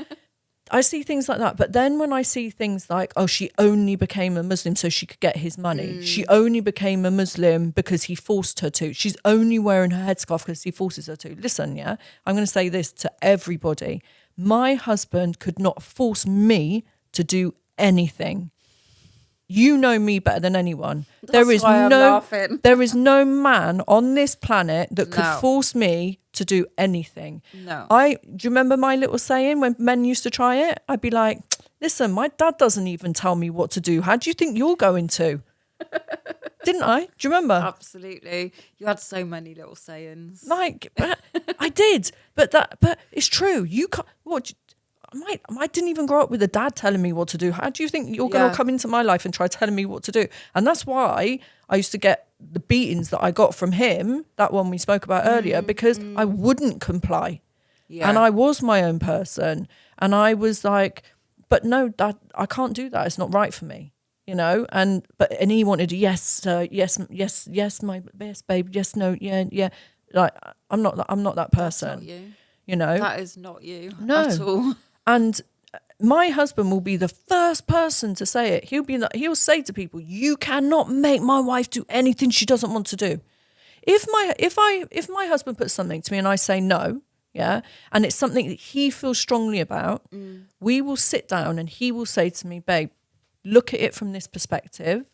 I see things like that. But then when I see things like, oh, she only became a Muslim so she could get his money. She only became a Muslim because he forced her to. She's only wearing her headscarf because he forces her to. Listen, yeah, I'm going to say this to everybody. My husband could not force me to do anything. You know me better than anyone. There is no man on this planet that could force me to do anything. No. Do you remember my little saying when men used to try it? I'd be like, listen, my dad doesn't even tell me what to do. How do you think you're going to? Didn't I? Do you remember? Absolutely. You had so many little sayings. Like, but I did. But it's true. You can't. I didn't even grow up with a dad telling me what to do. How do you think you're going to come into my life and try telling me what to do? And that's why I used to get the beatings that I got from him, that one we spoke about earlier, because I wouldn't comply. Yeah. And I was my own person. And I was like, but no, I can't do that. It's not right for me, you know? And he wanted, yes, my best babe. Yes, no, yeah. Like, I'm not that person. That's not you. You know? That is not you at all. And my husband will be the first person to say it. He'll say to people, "You cannot make my wife do anything she doesn't want to do." If my husband puts something to me and I say no, yeah, and it's something that he feels strongly about, we will sit down and he will say to me, "Babe, look at it from this perspective.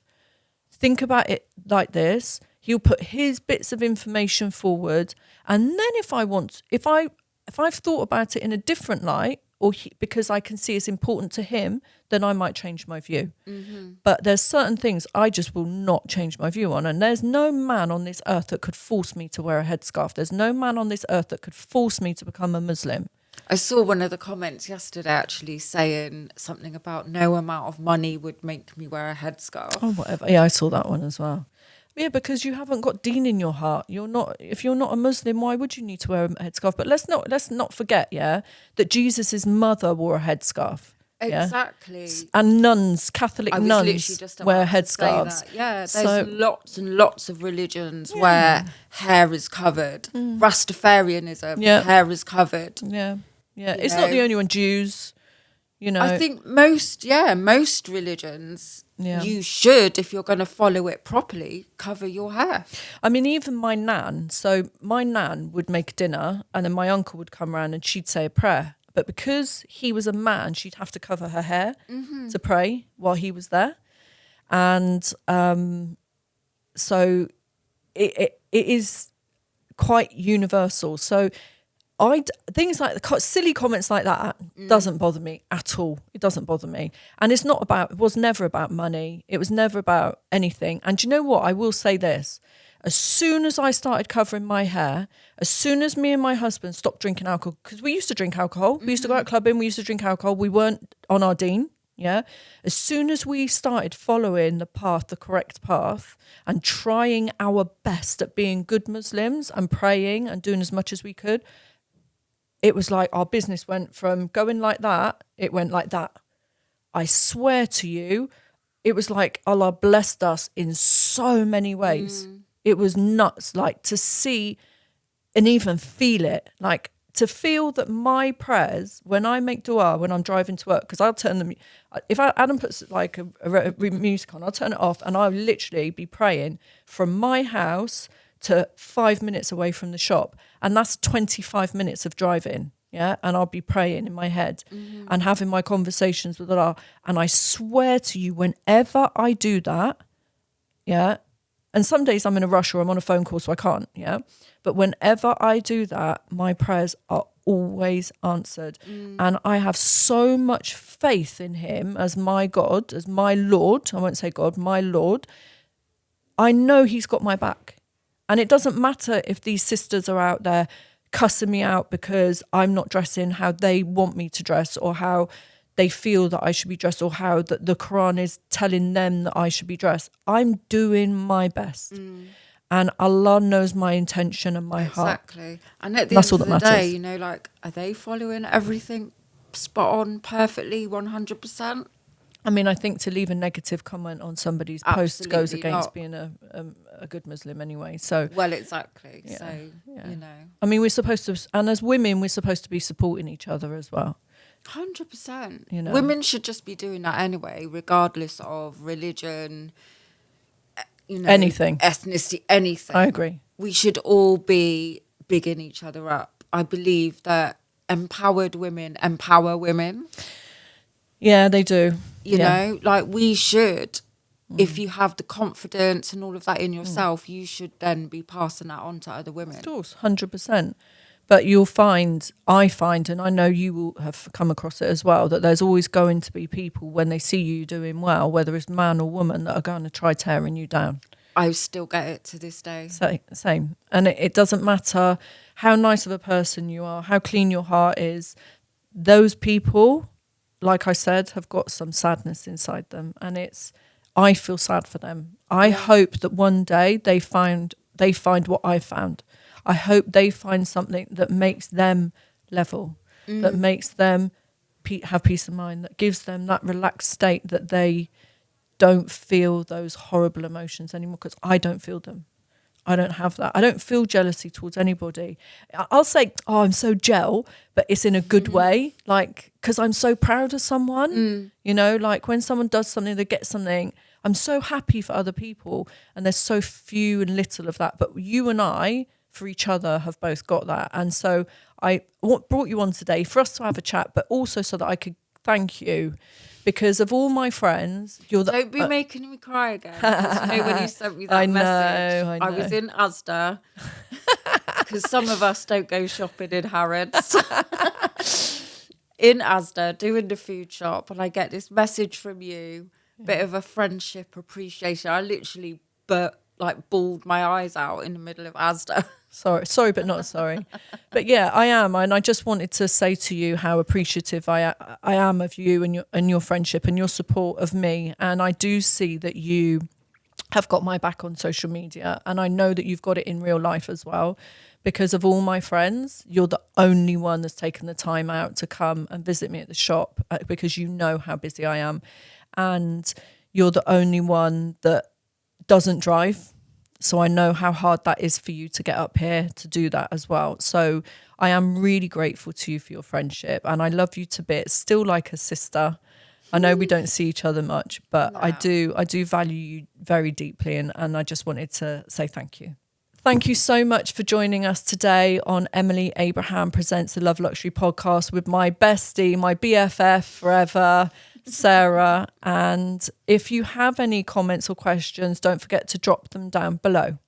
Think about it like this." He'll put his bits of information forward, and then if I've thought about it in a different light, because I can see it's important to him, then I might change my view. But there's certain things I just will not change my view on. And there's no man on this earth that could force me to wear a headscarf. There's no man on this earth that could force me to become a Muslim. I saw one of the comments yesterday actually saying something about no amount of money would make me wear a headscarf. Oh, whatever. Yeah, I saw that one as well. Yeah, because you haven't got deen in your heart. If you're not a Muslim, why would you need to wear a headscarf? But let's not forget, yeah, that Jesus' mother wore a headscarf. Exactly. Yeah? And nuns, Catholic nuns, wear headscarves. Yeah, there's lots and lots of religions where hair is covered. Rastafarianism, hair is covered. Yeah. It's not the only one. Jews, you know. I think most religions, you should, if you're going to follow it properly, cover your hair. I mean, even my nan. So my nan would make dinner and then my uncle would come around and she'd say a prayer. But because he was a man, she'd have to cover her hair to pray while he was there. And so it is quite universal. So things like silly comments like that doesn't bother me at all. It doesn't bother me. And it was never about money. It was never about anything. And do you know what? I will say this. As soon as I started covering my hair, as soon as me and my husband stopped drinking alcohol, because we used to drink alcohol. We used to go out clubbing. We used to drink alcohol. We weren't on our deen. Yeah. As soon as we started following the correct path, and trying our best at being good Muslims and praying and doing as much as we could, it was like our business went from going like that, it went like that. I swear to you, it was like Allah blessed us in so many ways. It was nuts, like to see and even feel it, like to feel that my prayers, when I make dua, when I'm driving to work, because I'll turn them, if Adam puts like a music on, I'll turn it off and I'll literally be praying from my house to 5 minutes away from the shop. And that's 25 minutes of driving. Yeah. And I'll be praying in my head and having my conversations with Allah. And I swear to you, whenever I do that, yeah, and some days I'm in a rush or I'm on a phone call, so I can't, yeah. But whenever I do that, my prayers are always answered. And I have so much faith in him as my God, as my Lord. I won't say God, my Lord. I know he's got my back. And it doesn't matter if these sisters are out there cussing me out because I'm not dressing how they want me to dress, or how they feel that I should be dressed, or how the Quran is telling them that I should be dressed. I'm doing my best. And Allah knows my intention and my heart. Exactly. And at the That's end all of that the day, matters. you know, like, are they following everything spot on, perfectly, 100%? I mean, I think to leave a negative comment on somebody's post goes Absolutely against not. being a good Muslim anyway. So, Well, exactly. Yeah, So, yeah. you know. I mean, we're supposed to, and as women, we're supposed to be supporting each other as well. 100%. You know. Women should just be doing that anyway, regardless of religion, you know, Anything. ethnicity, anything. I agree. We should all be bigging each other up. I believe that empowered women empower women. Yeah, they do. You Yeah. know, like we should, if you have the confidence and all of that in yourself, you should then be passing that on to other women. Of course, 100%. But I find, and I know you will have come across it as well, that there's always going to be people when they see you doing well, whether it's man or woman, that are going to try tearing you down. I still get it to this day. Same. And it doesn't matter how nice of a person you are, how clean your heart is. Those people, like I said, have got some sadness inside them. And I feel sad for them. I hope that one day they find what I found. I hope they find something that makes them level, that makes them have peace of mind, that gives them that relaxed state, that they don't feel those horrible emotions anymore, because I don't feel them. I don't have that. I don't feel jealousy towards anybody. I'll say, oh, I'm so but it's in a good way, like, because I'm so proud of someone, you know, like when someone does something, they get something, I'm so happy for other people, and there's so few and little of that. But you and I, for each other, have both got that. And so I brought you on today for us to have a chat, but also so that I could thank you, because of all my friends, you're the... Don't be making me cry again. You know, when you sent me that message, I was in Asda, because some of us don't go shopping in Harrods. In Asda, doing the food shop, and I get this message from you, bit of a friendship appreciation. I literally bawled my eyes out in the middle of Asda. Sorry, but not sorry. But yeah, I am, and I just wanted to say to you how appreciative I am of you and your friendship and your support of me. And I do see that you have got my back on social media, and I know that you've got it in real life as well. Because of all my friends, you're the only one that's taken the time out to come and visit me at the shop, because you know how busy I am, and you're the only one that doesn't drive. So I know how hard that is for you to get up here to do that as well. So I am really grateful to you for your friendship, and I love you to bits, still like a sister. I know we don't see each other much, but no. I do value you very deeply, and I just wanted to say thank you. Thank you so much for joining us today on Emily Abraham Presents the Love Luxury Podcast with my bestie, my BFF forever, Sarah. And if you have any comments or questions, don't forget to drop them down below.